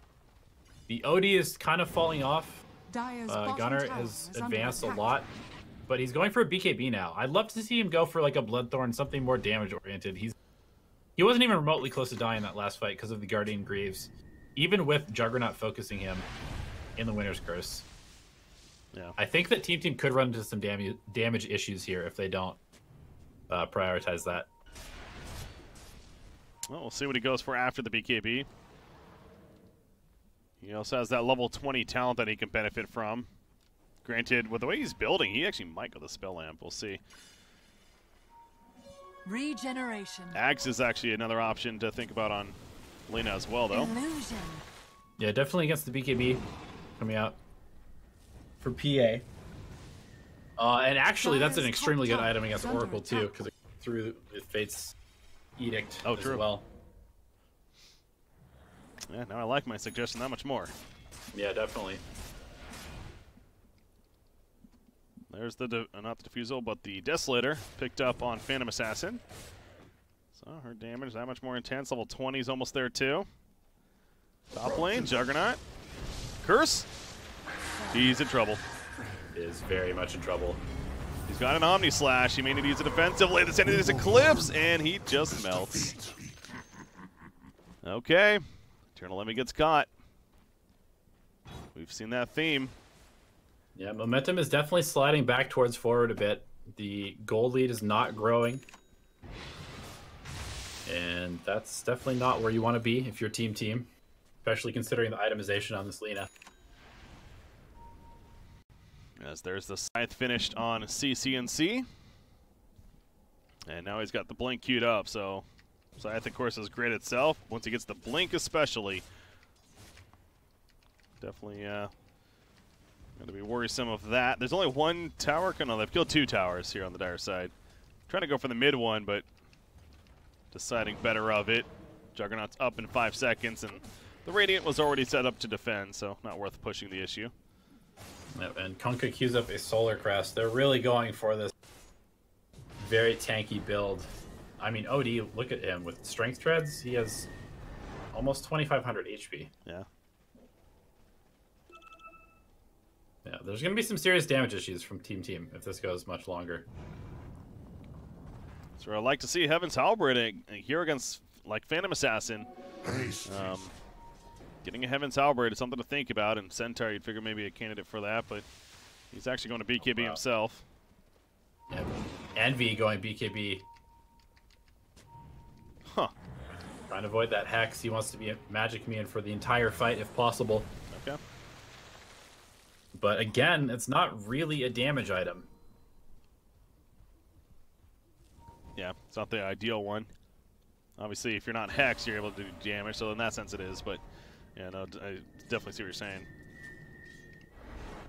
B: The OD is kind of falling off.
C: Dire's bottom
B: Gunnar
C: tower
B: has
C: is under
B: advanced a
C: attack.
B: lot, but he's going for a BKB now. I'd love to see him go for like a Bloodthorn, something more damage oriented. He wasn't even remotely close to dying that last fight because of the Guardian Greaves, even with Juggernaut focusing him in the Winter's Curse.
A: Yeah.
B: I think that Team could run into some damage issues here if they don't prioritize that.
A: Well, we'll see what he goes for after the BKB. He also has that level 20 talent that he can benefit from. Granted, with the way he's building, he actually might go the Spell Lamp. We'll see.
F: Regeneration.
A: Axe is actually another option to think about on Lena as well, though.
F: Illusion.
B: Yeah, definitely against the BKB coming out for PA. And actually, that's an
C: Dire's
B: extremely
C: top
B: good
C: tower
B: item against
C: is under
B: Oracle, too,
C: attack.
B: because it threw the Fate's Edict
A: Oh,
B: as
A: true.
B: well.
A: Yeah, now I like my suggestion that much more.
B: Yeah, definitely.
A: There's the, not the Diffusal, but the Desolator picked up on Phantom Assassin. So her damage that much more intense. Level 20 is almost there, too. Top lane, Juggernaut. Curse. He's in trouble.
B: Is very much in trouble.
A: He's got an Omni Slash. He may need to use it defensively. The Sanity is Eclipse, and he just melts. Okay. Eternal Enemy gets caught. We've seen that theme.
B: Yeah, momentum is definitely sliding back towards Forward a bit. The gold lead is not growing. And that's definitely not where you want to be if you're team. Especially considering the itemization on this Lena.
A: As there's the Scythe finished on CCNC. And now he's got the Blink queued up, so Scythe, of course, is great itself. Once he gets the Blink especially, definitely going to be worrisome of that. There's only one tower. No, they've killed 2 towers here on the Dire side. Trying to go for the mid one, but deciding better of it. Juggernaut's up in 5 seconds, and the Radiant was already set up to defend, so not worth pushing the issue.
B: Yep, and Kunkka queues up a Solar Crest. They're really going for this very tanky build. I mean, OD, look at him. With Strength Treads, he has almost 2,500 HP.
A: Yeah.
B: Yeah, there's going to be some serious damage issues from Team if this goes much longer.
A: So I'd like to see Heaven's Halberd here against, like, Phantom Assassin.
D: Haste.
A: Getting a Heaven's Halberd is something to think about, and Centaur, you'd figure maybe a candidate for that, but he's actually going to BKB himself.
B: Yeah, Envy going BKB.
A: Huh.
B: Trying to avoid that Hex. He wants to be a Magic Minion for the entire fight if possible.
A: Okay.
B: But again, it's not really a damage item.
A: Yeah, it's not the ideal one. Obviously, if you're not Hex, you're able to do damage, so in that sense it is, but yeah, no, I definitely see what you're saying.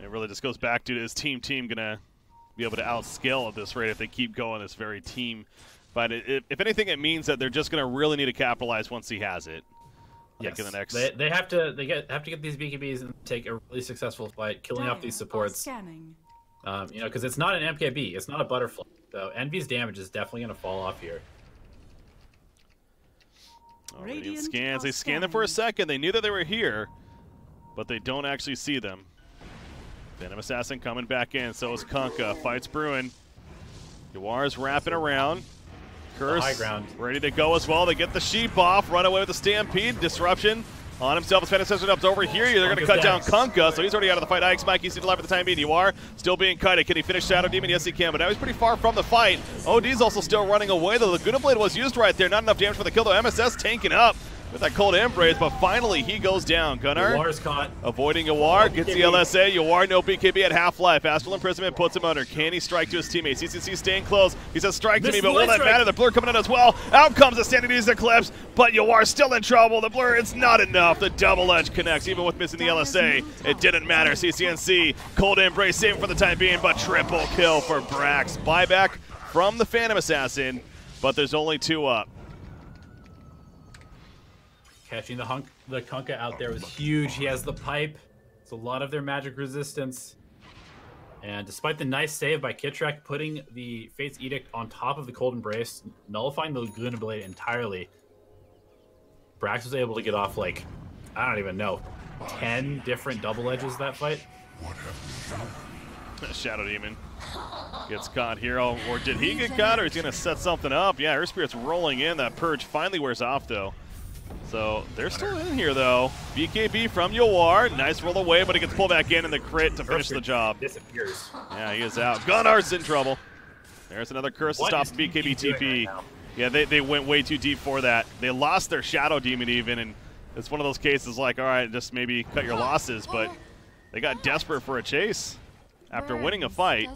A: It really just goes back to, is Team going to be able to outscale at this rate if they keep going this very team? But if anything, it means that they're just going to really need to capitalize once he has it. Like
B: Yes,
A: in the next...
B: they have to get these BKBs and take a really successful fight, killing off these
C: Dire are
B: supports.
C: scanning.
B: You know, because it's not an MKB, it's not a butterfly. So Envy's damage is definitely going to fall off here.
A: Oh, Radiant
C: Radiant
A: scans.
C: are
A: They scanned them for a
C: scanning.
A: second. They knew that they were here, but they don't actually see them. Phantom Assassin coming back in. So is Kunkka. Fight's brewing. Yuar's wrapping around. Curse
B: high ground.
A: ready to go as well. They get the sheep off. Run away with the Stampede. Disruption on himself. As Phantom Assassin up over here. They're going to cut down Kunkka, so he's already out of the fight. Ike's Mikey's still alive for the time being. Yuar still being kited. Can he finish Shadow Demon? Yes, he can, but now he's pretty far from the fight. OD's also still running away, though. The Laguna Blade was used right there. Not enough damage for the kill, though. MSS tanking up. with that cold embrace, but finally he goes down. Gunnar
B: Yawar's caught.
A: avoiding Yawar, gets the LSA. Yawar, no BKB at half-life. Astral Imprisonment puts him under. Can he strike to his teammate? CCC staying close. He says strike to me, but will that matter? The blur coming in as well. Out comes the standing these Eclipse, but Yawar still in trouble. The blur, it's not enough. The double edge connects, even with missing the LSA. It didn't matter. CCNC, cold embrace, saving for the time being, but triple kill for Brax. Buyback from the Phantom Assassin, but there's only 2 up.
B: Catching the Kunkka out there was huge. He has the pipe. It's a lot of their magic resistance. And despite the nice save by Kittrek, putting the Fate's Edict on top of the Cold Embrace, nullifying the Laguna Blade entirely, Brax was able to get off, like, I don't even know, 10 different double edges that fight.
D: What have you done?
A: Shadow Demon gets caught here. Or did he get caught, or he's going to set something up? Yeah, Earth Spirit's rolling in. That Purge finally wears off, though. So they're still in here, though. BKB from Yawar. Nice roll away, but he gets pulled back in the crit to finish the job.
B: Disappears.
A: Yeah, he is out. Gunnar's in trouble. There's another curse to stop BKB TP.
B: Right,
A: yeah, they went way too deep for that. They lost their Shadow Demon even, and it's one of those cases like, all right, just maybe cut your losses, but they got desperate for a chase after winning a fight.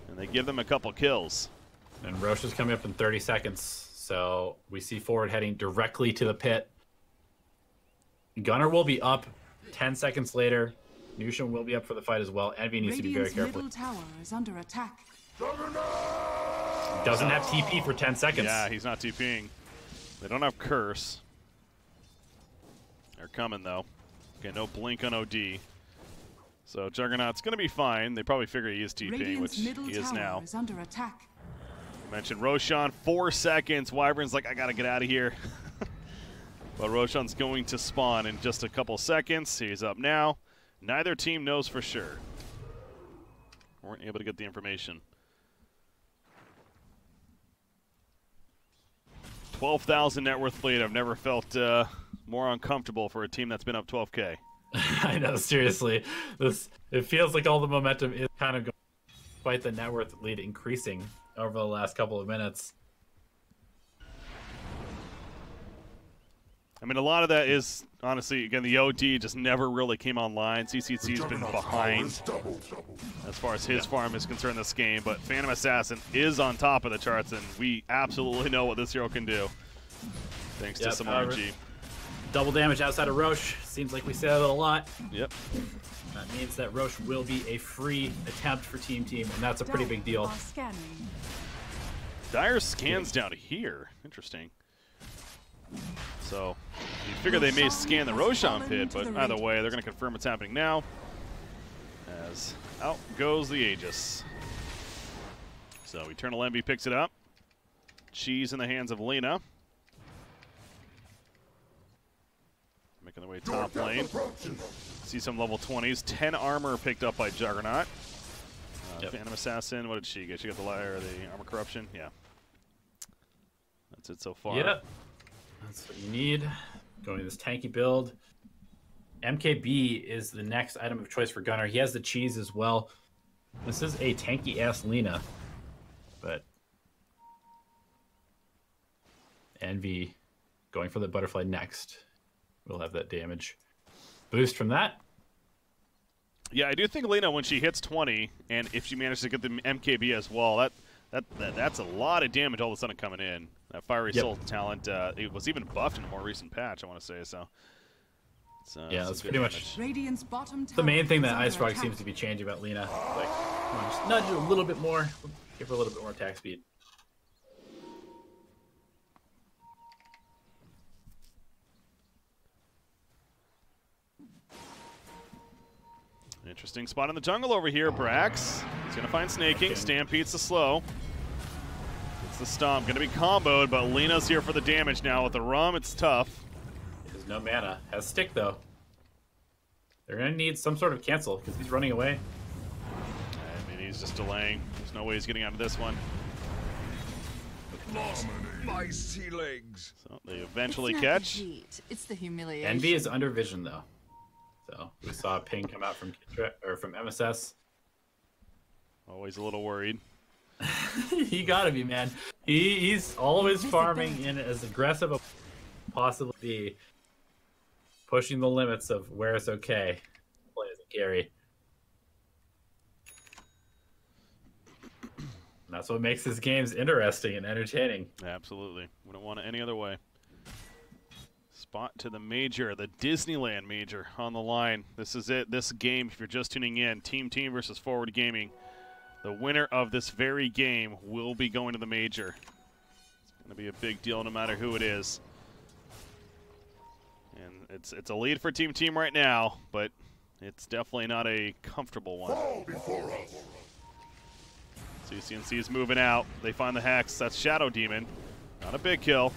A: And they give them a couple kills.
B: And Roche is coming up in 30 seconds. So we see Forward heading directly to the pit. Gunnar will be up 10 seconds later. Nushin will be up for the fight as well. Envy needs to be very careful.
C: Middle tower is under attack.
B: Doesn't have TP for 10 seconds.
A: Yeah, he's not TPing. They don't have Curse. They're coming, though. Okay, no Blink on OD. So Juggernaut's going to be fine. They probably figure he is TPing, which he is now.
C: Is under attack.
A: Mentioned Roshan, 4 seconds. Wyvern's like, I gotta get out of here. But Roshan's going to spawn in just a couple seconds. He's up now. Neither team knows for sure. Weren't able to get the information. 12,000 net worth lead. I've never felt more uncomfortable for a team that's been up 12K.
B: I know, seriously. It feels like all the momentum is kind of going, despite the net worth lead increasing over the last couple of minutes.
A: I mean, a lot of that is, honestly, again, the OD just never really came online. CCC's been behind as far as his farm is concerned this game, but Phantom Assassin is on top of the charts, and we absolutely know what this hero can do, thanks to some RNG.
B: Double damage outside of Roche. Seems like we say that a lot.
A: Yep.
B: That means that Roche will be a free attempt for Team, and that's a pretty big deal.
A: Dire scans down here. Interesting. So, you figure they may scan the Roshan pit, but either way, they're going to confirm what's happening now. As out goes the Aegis. So, Eternal Envy picks it up. Cheese in the hands of Lena. Making their way top lane. See some level 20s. 10 armor picked up by Juggernaut. Phantom Assassin, what did she get? She got the armor corruption? Yeah. That's it so far.
B: Yep. That's what you need. Going to this tanky build. MKB is the next item of choice for Gunnar. He has the cheese as well. This is a tanky-ass Lena. But Envy going for the butterfly next. We'll have that damage boost from that.
A: Yeah, I do think Lena, when she hits 20, and if she manages to get the MKB as well, that's a lot of damage all of a sudden coming in. That Fiery Soul talent, it was even buffed in a more recent patch, I want to say. So,
B: yeah, that's pretty much
C: Bottom
B: the main thing that Ice Frog seems to be changing about Lena. Like, come on, just nudge her a little bit more, give her a little bit more attack speed.
A: Interesting spot in the jungle over here, Brax. He's going to find Snaking. Stampede's the slow. It's the stomp. Going to be comboed, but Lena's here for the damage now. With the rum, it's tough.
B: There's no mana. Has stick, though. They're going to need some sort of cancel, because he's running away.
A: I mean, he's just delaying. There's no way he's getting out of this one.
E: My sea legs.
A: So they eventually catch.
F: It's the humiliation.
B: Envy is under vision, though. So we saw a ping come out from MSS.
A: Always a little worried.
B: He gotta be, man. He's always farming in as aggressive. possibly be pushing the limits of where it's okay to play as a carry. And that's what makes his games interesting and entertaining.
A: Absolutely. Wouldn't want it any other way. Spot to the major, the Disneyland major on the line. This is it. This game, if you're just tuning in, Team versus Forward Gaming. The winner of this very game will be going to the major. It's going to be a big deal no matter who it is. And it's a lead for Team right now, but it's definitely not a comfortable one. CCNC is moving out. They find the Hex. That's Shadow Demon. Not a big kill,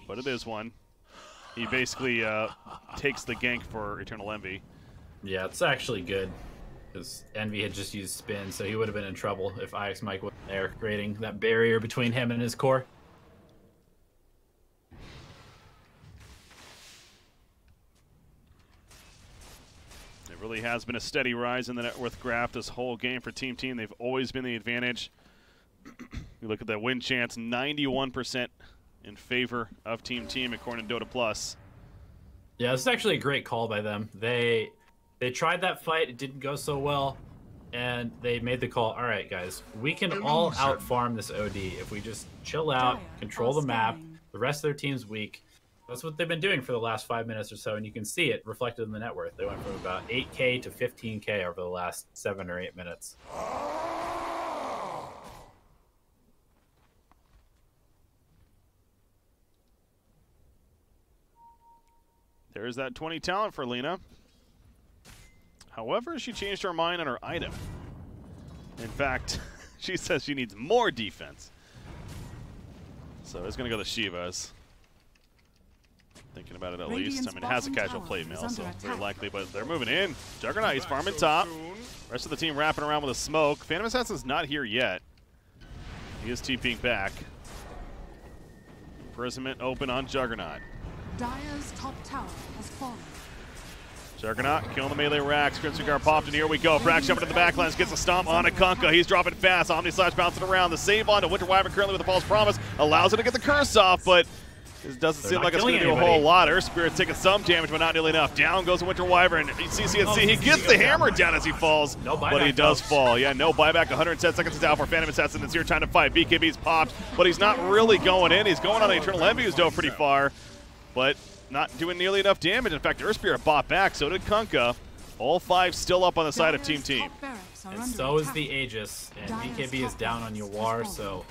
A: but it is one. He basically takes the gank for Eternal Envy.
B: Yeah, it's actually good. Because Envy had just used spin, so he would have been in trouble if IX Mike wasn't there, creating that barrier between him and his core.
A: It really has been a steady rise in the net worth graph this whole game for Team. They've always been the advantage. You look at the win chance, 91% in favor of Team according to Dota Plus.
B: Yeah, this is actually a great call by them. They tried that fight, it didn't go so well, and they made the call, all right, guys, we can all out-farm this OD if we just chill out, control the map, the rest of their team's weak. That's what they've been doing for the last 5 minutes or so, and you can see it reflected in the net worth. They went from about 8K to 15K over the last 7 or 8 minutes.
A: There's that 20 talent for Lena. However, she changed her mind on her item. In fact, she says she needs more defense. So it's going to go to Shivas. Thinking about it at least. I mean, it has a casual plate mail, so very likely, but they're moving in. Juggernaut, he's farming top. Rest of the team wrapping around with a smoke. Phantom Assassin's not here yet. He is TPing back. Imprisonment open on Juggernaut.
C: Dire's top tower has fallen.
A: Juggernaut killing the melee racks. Crimson Guard popped, and here we go. Brax jumping to the backlines, gets a stomp on a Kunkka. He's dropping fast. Omni Slash bouncing around. The save on to Winter Wyvern currently with a false promise. Allows it to get the curse off, but it doesn't seem like it's going to do a whole lot. Earth Spirit's taking some damage, but not nearly enough. Down goes Winter Wyvern. CCNC, he gets the hammer down as he falls, but he does fall. Yeah, no buyback. 110 seconds is out for Phantom Assassin. It's your time to fight. BKB's popped, but he's not really going in. He's going on Eternal Envy, who's dove pretty far, but not doing nearly enough damage. In fact, Earth Spirit bought back, so did Kunkka. All 5 still up on the side of Team.
B: And so is the Aegis, and BKB is down on your war, so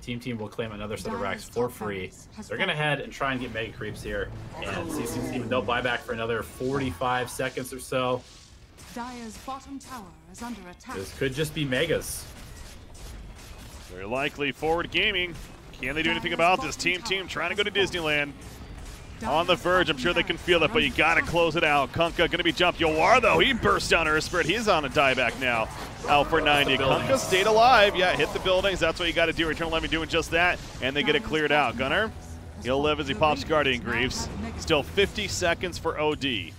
B: Team will claim another set of racks for free. They're going to head and try and get Mega Creeps here, and CCC with no buyback for another 45 seconds or so.
C: Dire's bottom tower is under attack.
B: This could just be Megas.
A: Very likely Forward Gaming. Can they do anything about this? Team trying to go to Disneyland. On the verge, I'm sure they can feel it, but you got to close it out. Kunkka going to be jumped. Yoar, though, he burst down Earth Spirit. He's on a dieback now. Out for 90. Kunkka stayed alive. Yeah, hit the buildings. That's what you got to do. Eternal Envy doing just that, and they get it cleared out. Gunnar, he'll live as he pops Guardian Greaves. Still 50 seconds for OD.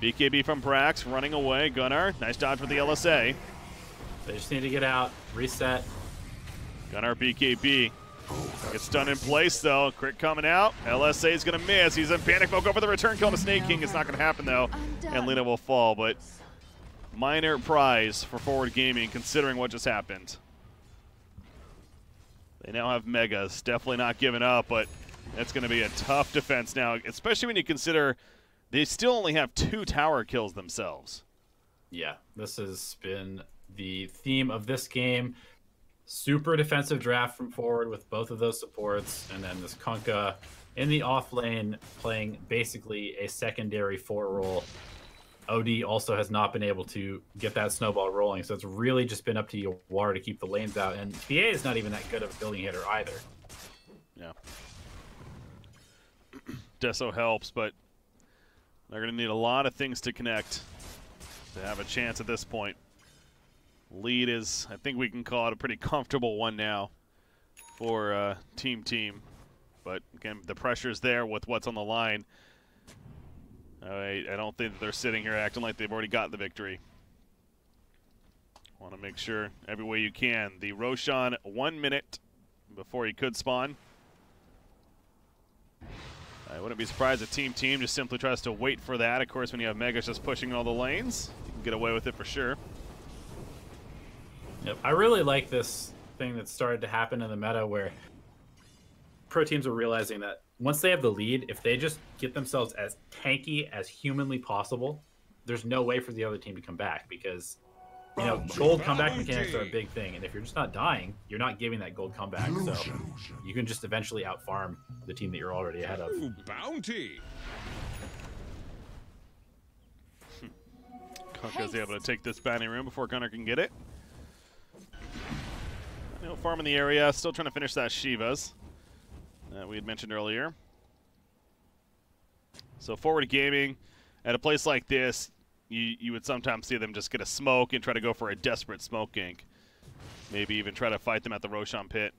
A: BKB from Brax running away. Gunnar, nice dodge with the LSA.
B: They just need to get out, reset.
A: Gunnar, BKB. Gets stunned in place, though. Crit coming out. LSA is going to miss. He's in panic mode. Go for the return kill on the Snake King. It's not going to happen, though. And Lena will fall, but minor prize for Forward Gaming considering what just happened. They now have Megas. Definitely not giving up, but that's going to be a tough defense now, especially when you consider they still only have 2 tower kills themselves.
B: Yeah, this has been the theme of this game. Super defensive draft from Forward with both of those supports, and then this Kunkka in the off lane playing basically a secondary 4 role. OD also has not been able to get that snowball rolling, so it's really just been up to Yoar to keep the lanes out, and BA is not even that good of a building hitter either.
A: Yeah. Deso helps, but they're going to need a lot of things to connect to have a chance at this point. Lead is, I think we can call it a pretty comfortable one now for Team. But again, the pressure's there with what's on the line. I don't think that they're sitting here acting like they've already got the victory. Want to make sure every way you can. The Roshan 1 minute before he could spawn. I wouldn't be surprised if Team just simply tries to wait for that. Of course, when you have Megas just pushing all the lanes, you can get away with it for sure.
B: Yep. I really like this thing that started to happen in the meta where pro teams are realizing that once they have the lead, if they just get themselves as tanky as humanly possible, there's no way for the other team to come back because, you know, gold comeback mechanics are a big thing. And if you're just not dying, you're not giving that gold comeback. So you can just eventually outfarm the team that you're already ahead of.
E: Ooh, bounty.
A: Kunkka's able to take this bounty room before Gunnar can get it. No farm in the area, still trying to finish that Shivas that we had mentioned earlier. So forward gaming, at a place like this, you would sometimes see them just get a smoke and try to go for a desperate smoke gank. Maybe even try to fight them at the Roshan pit.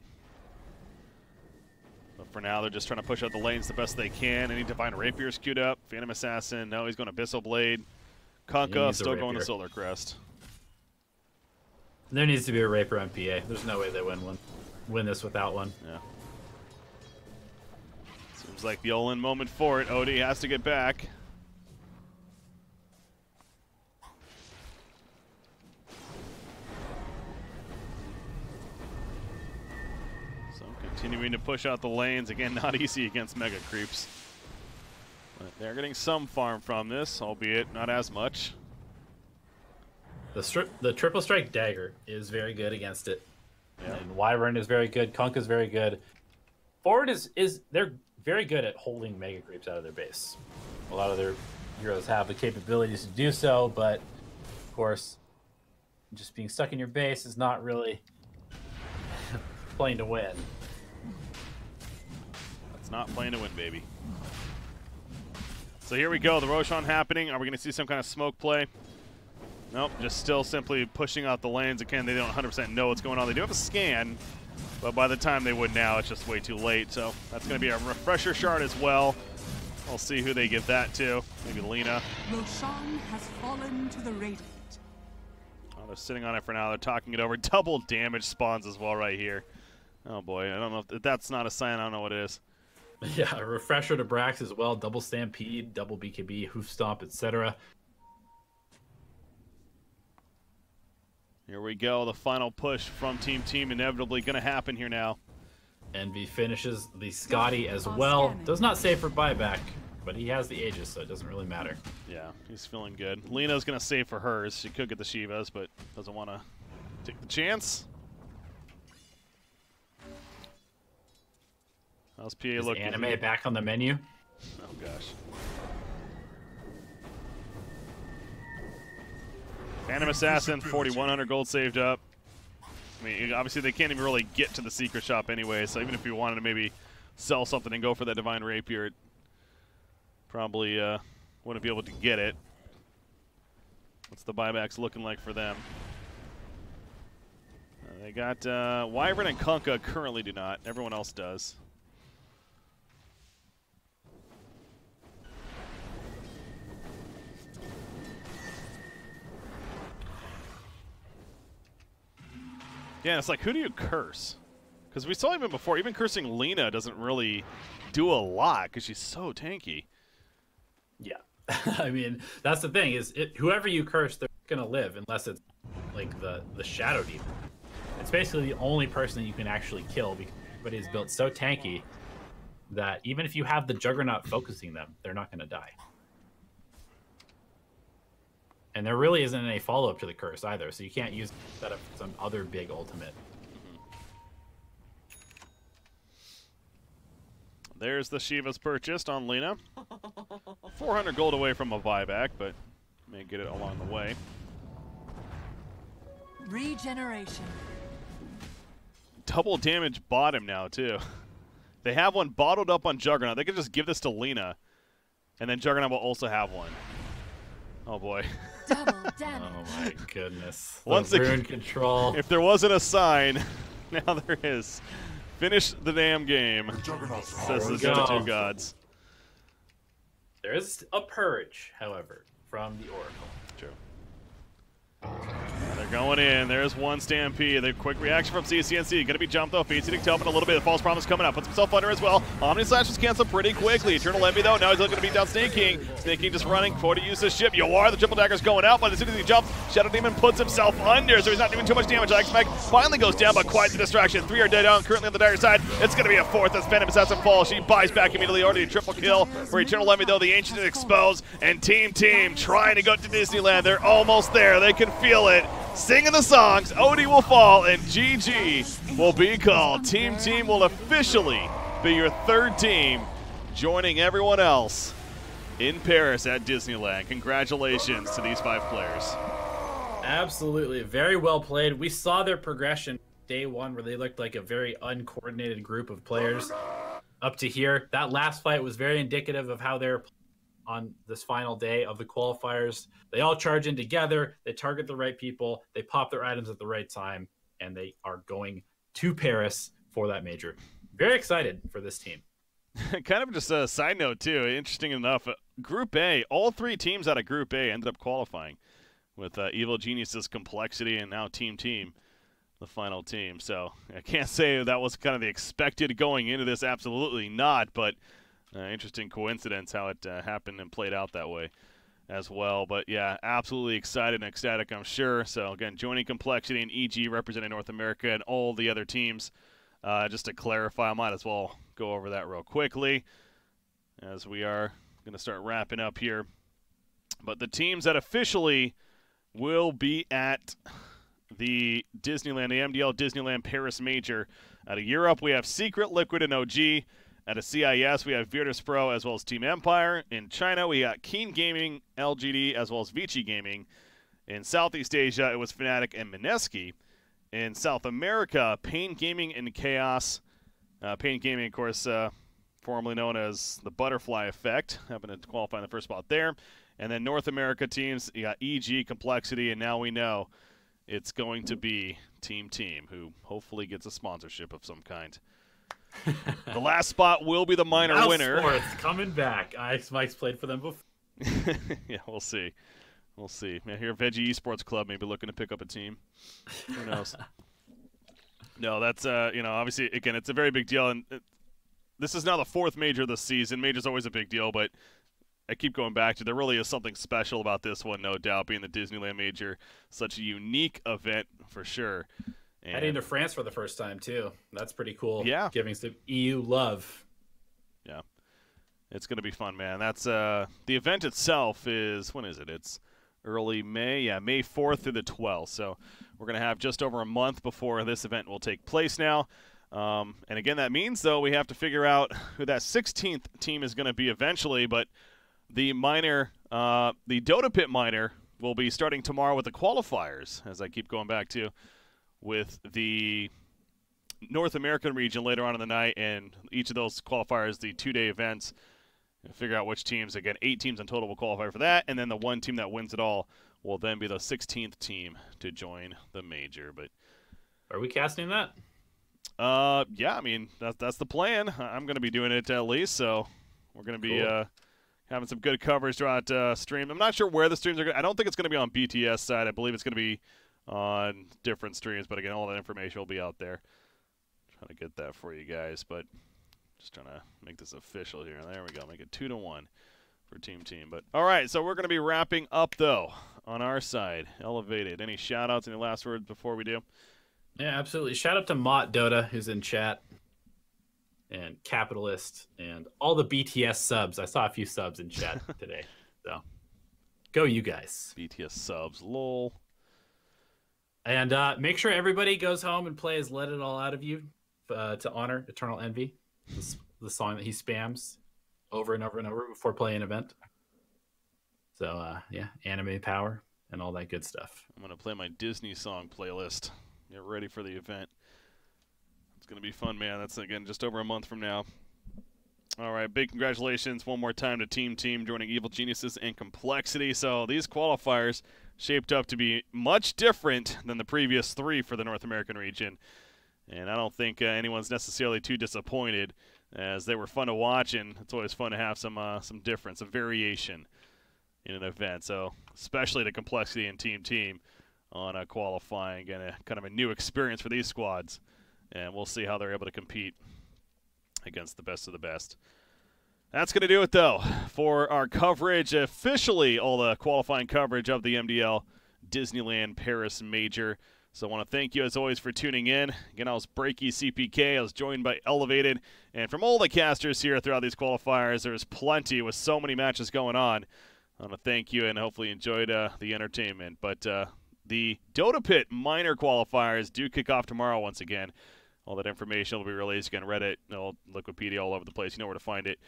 A: But for now, they're just trying to push out the lanes the best they can. Any Divine Rapier's queued up. Phantom Assassin, no, he's going to Abyssal Blade. Kunkka still going to Solar Crest.
B: There needs to be a Rapier on PA. There's no way they win this without one.
A: Yeah. Seems like the all-in moment for it. Odie has to get back. So continuing to push out the lanes. Again, not easy against Mega Creeps. But they're getting some farm from this, albeit not as much.
B: The triple strike dagger is very good against it.
A: Yeah.
B: And Wyvern is very good. Kunkka is very good. Forward is they're very good at holding Mega Creeps out of their base. A lot of their heroes have the capabilities to do so, but of course, just being stuck in your base is not really playing to win.
A: That's not playing to win, baby. So here we go. The Roshan happening. Are we going to see some kind of smoke play? Nope, just still simply pushing out the lanes. Again, they don't 100% know what's going on. They do have a scan, but by the time they would now, it's just way too late. So that's going to be a refresher shard as well. We'll see who they give that to. Maybe Lena.
C: Roshan has fallen to the Radiant.
A: Oh, they're sitting on it for now. They're talking it over. Double damage spawns as well right here. Oh boy, I don't know if that's not a sign. I don't know what it is.
B: Yeah, a refresher to Brax as well. Double Stampede, double BKB, Hoof Stomp, etc.
A: Here we go. The final push from Team inevitably going to happen here now.
B: Envy finishes the Scotty as well. Does not save for buyback, but he has the Aegis, so it doesn't really matter.
A: Yeah, he's feeling good. Lena's going to save for hers. She could get the Shivas, but doesn't want to take the chance. How's PA
B: Is
A: looking?
B: Anime back on the menu?
A: Oh, gosh. Phantom Assassin, 4,100 gold saved up. I mean, obviously they can't even really get to the secret shop anyway, so even if you wanted to maybe sell something and go for that Divine Rapier, it probably wouldn't be able to get it. What's the buybacks looking like for them? They got Wyvern and Kunkka currently do not. Everyone else does. Yeah, it's like, who do you curse? Because we saw even before, even cursing Lena doesn't really do a lot because she's so tanky.
B: Yeah. I mean, that's the thing, is whoever you curse, they're going to live unless it's like the Shadow Demon. It's basically the only person that you can actually kill because everybody is built so tanky that even if you have the Juggernaut focusing them, they're not going to die. And there really isn't any follow-up to the curse either, so you can't use that up some other big ultimate.
A: There's the Shiva's purchased on Lena. 400 gold away from a buyback, but may get it along the way.
F: Regeneration.
A: Double damage bottom now, too. They have one bottled up on Juggernaut. They could just give this to Lena, and then Juggernaut will also have one. Oh, boy.
F: Double damage.
B: Oh my goodness.
A: Once
B: Rune
A: again,
B: control.
A: If there wasn't a sign, now there is. Finish the damn game, says the Dota 2 gods.
B: There is a purge, however, from the Oracle.
A: True. They're going in. There's one Stampede. The quick reaction from CCNC. Going to be jumped though. Feeds it to a little bit. The false promise coming up. Puts himself under as well. Omni Slash is canceled pretty quickly. Eternal Envy though. Now he's looking to beat down Snake King. Snake King just running for to use this ship. Yoar, the triple dagger's going out, but as soon as he jumps, Shadow Demon puts himself under, so he's not doing too much damage. I expect finally goes down, but quite the distraction. 3 are dead down currently on the dagger side. It's going to be a 4th as Venom has some fall. She buys back immediately. Already a triple kill for Eternal Envy though. The Ancient is exposed, and Team trying to go to Disneyland. They're almost there. They can feel it. Singing the songs, Odie will fall, and GG will be called. Team will officially be your 3rd team, joining everyone else in Paris at Disneyland. Congratulations to these 5 players.
B: Absolutely. Very well played. We saw their progression day 1 where they looked like a very uncoordinated group of players up to here. That last fight was very indicative of how they're on this final day of the qualifiers. They all charge in together, they target the right people, they pop their items at the right time, and they are going to Paris for that major. Very excited for this team.
A: Kind of just a side note too, interesting enough, Group A, all 3 teams out of Group A ended up qualifying with Evil Genius's Complexity and now Team, the final team. So I can't say that was kind of the expected going into this, absolutely not, but interesting coincidence how it happened and played out that way as well. But yeah, absolutely excited and ecstatic, I'm sure. So again, joining Complexity and EG representing North America and all the other teams. Just to clarify, I might as well go over that real quickly as we are going to start wrapping up here. But the teams that officially will be at the Disneyland, the MDL Disneyland Paris Major. Out of Europe, we have Secret, Liquid, and OG. At a CIS, we have Virtus Pro as well as Team Empire. In China, we got Keen Gaming, LGD, as well as Vici Gaming. In Southeast Asia, it was Fnatic and Mineski. In South America, Pain Gaming and Chaos. Pain Gaming, of course, formerly known as the Butterfly Effect, happened to qualify in the first spot there. And then North America teams, you got EG, Complexity, and now we know it's going to be Team, who hopefully gets a sponsorship of some kind. The last spot will be the minor winner.
B: Sports coming back. Mike's played for them before.
A: Yeah, we'll see. We'll see. Man, here, Veggie Esports Club maybe looking to pick up a team. Who knows? No, that's obviously again, it's a very big deal, and this is now the 4th major this season. Major's always a big deal, but I keep going back to there really is something special about this one, no doubt, being the Disneyland Major, such a unique event for sure. And
B: heading to France for the first time, too. That's pretty cool.
A: Yeah.
B: Giving some EU love.
A: Yeah. It's going to be fun, man. That's the event itself is, when is it? It's early May. Yeah, May 4th through the 12th. So we're going to have just over a month before this event will take place now. And again, that means, though, we have to figure out who that 16th team is going to be eventually. But the minor, the Dota Pit minor will be starting tomorrow with the qualifiers, as I keep going back to, with the North American region later on in the night, and each of those qualifiers, the 2-day events, figure out which teams. Again, 8 teams in total will qualify for that, and then the one team that wins it all will then be the 16th team to join the major. But
B: are we casting that?
A: Yeah, I mean, that's the plan. I'm going to be doing it at least, so we're going to be having some good coverage throughout stream. I'm not sure where the streams are going. I don't think it's going to be on BTS side. I believe it's going to be on different streams, but again, all that information will be out there. Trying to get that for you guys, but just trying to make this official here. There we go. Make it 2-1 for Team. But all right, so we're going to be wrapping up though on our side. Elevated. Any shout outs, any last words before we do?
B: Yeah, absolutely. Shout out to Mott Dota, who's in chat, and Capitalist, and all the BTS subs. I saw a few subs in chat today, so go you guys.
A: BTS subs, lol.
B: And make sure everybody goes home and plays Let It All Out of You to honor Eternal Envy, the song that he spams over and over and over before playing an event. So, yeah, anime power and all that good stuff.
A: I'm going to play my Disney song playlist. Get ready for the event. It's going to be fun, man. That's, again, just over a month from now. All right, big congratulations one more time to Team joining Evil Geniuses and Complexity. So these qualifiers shaped up to be much different than the previous 3 for the North American region. And I don't think anyone's necessarily too disappointed, as they were fun to watch, and it's always fun to have some difference, some variation in an event. So especially the Complexity and Team. on qualifying, and kind of a new experience for these squads. And we'll see how they're able to compete against the best of the best. That's going to do it, though, for our coverage, officially all the qualifying coverage of the MDL Disneyland Paris Major. So I want to thank you, as always, for tuning in. Again, I was BreakyCPK. I was joined by Elevated. And from all the casters here throughout these qualifiers, there's plenty with so many matches going on. I want to thank you and hopefully enjoyed the entertainment. But the Dota Pit minor qualifiers do kick off tomorrow once again. All that information will be released again. Reddit, Wikipedia, all over the place. You know where to find it.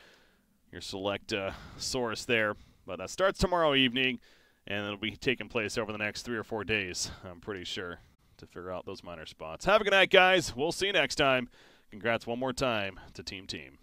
A: Your select source there. But that starts tomorrow evening, and it'll be taking place over the next 3 or 4 days, I'm pretty sure, to figure out those minor spots. Have a good night, guys. We'll see you next time. Congrats one more time to Team.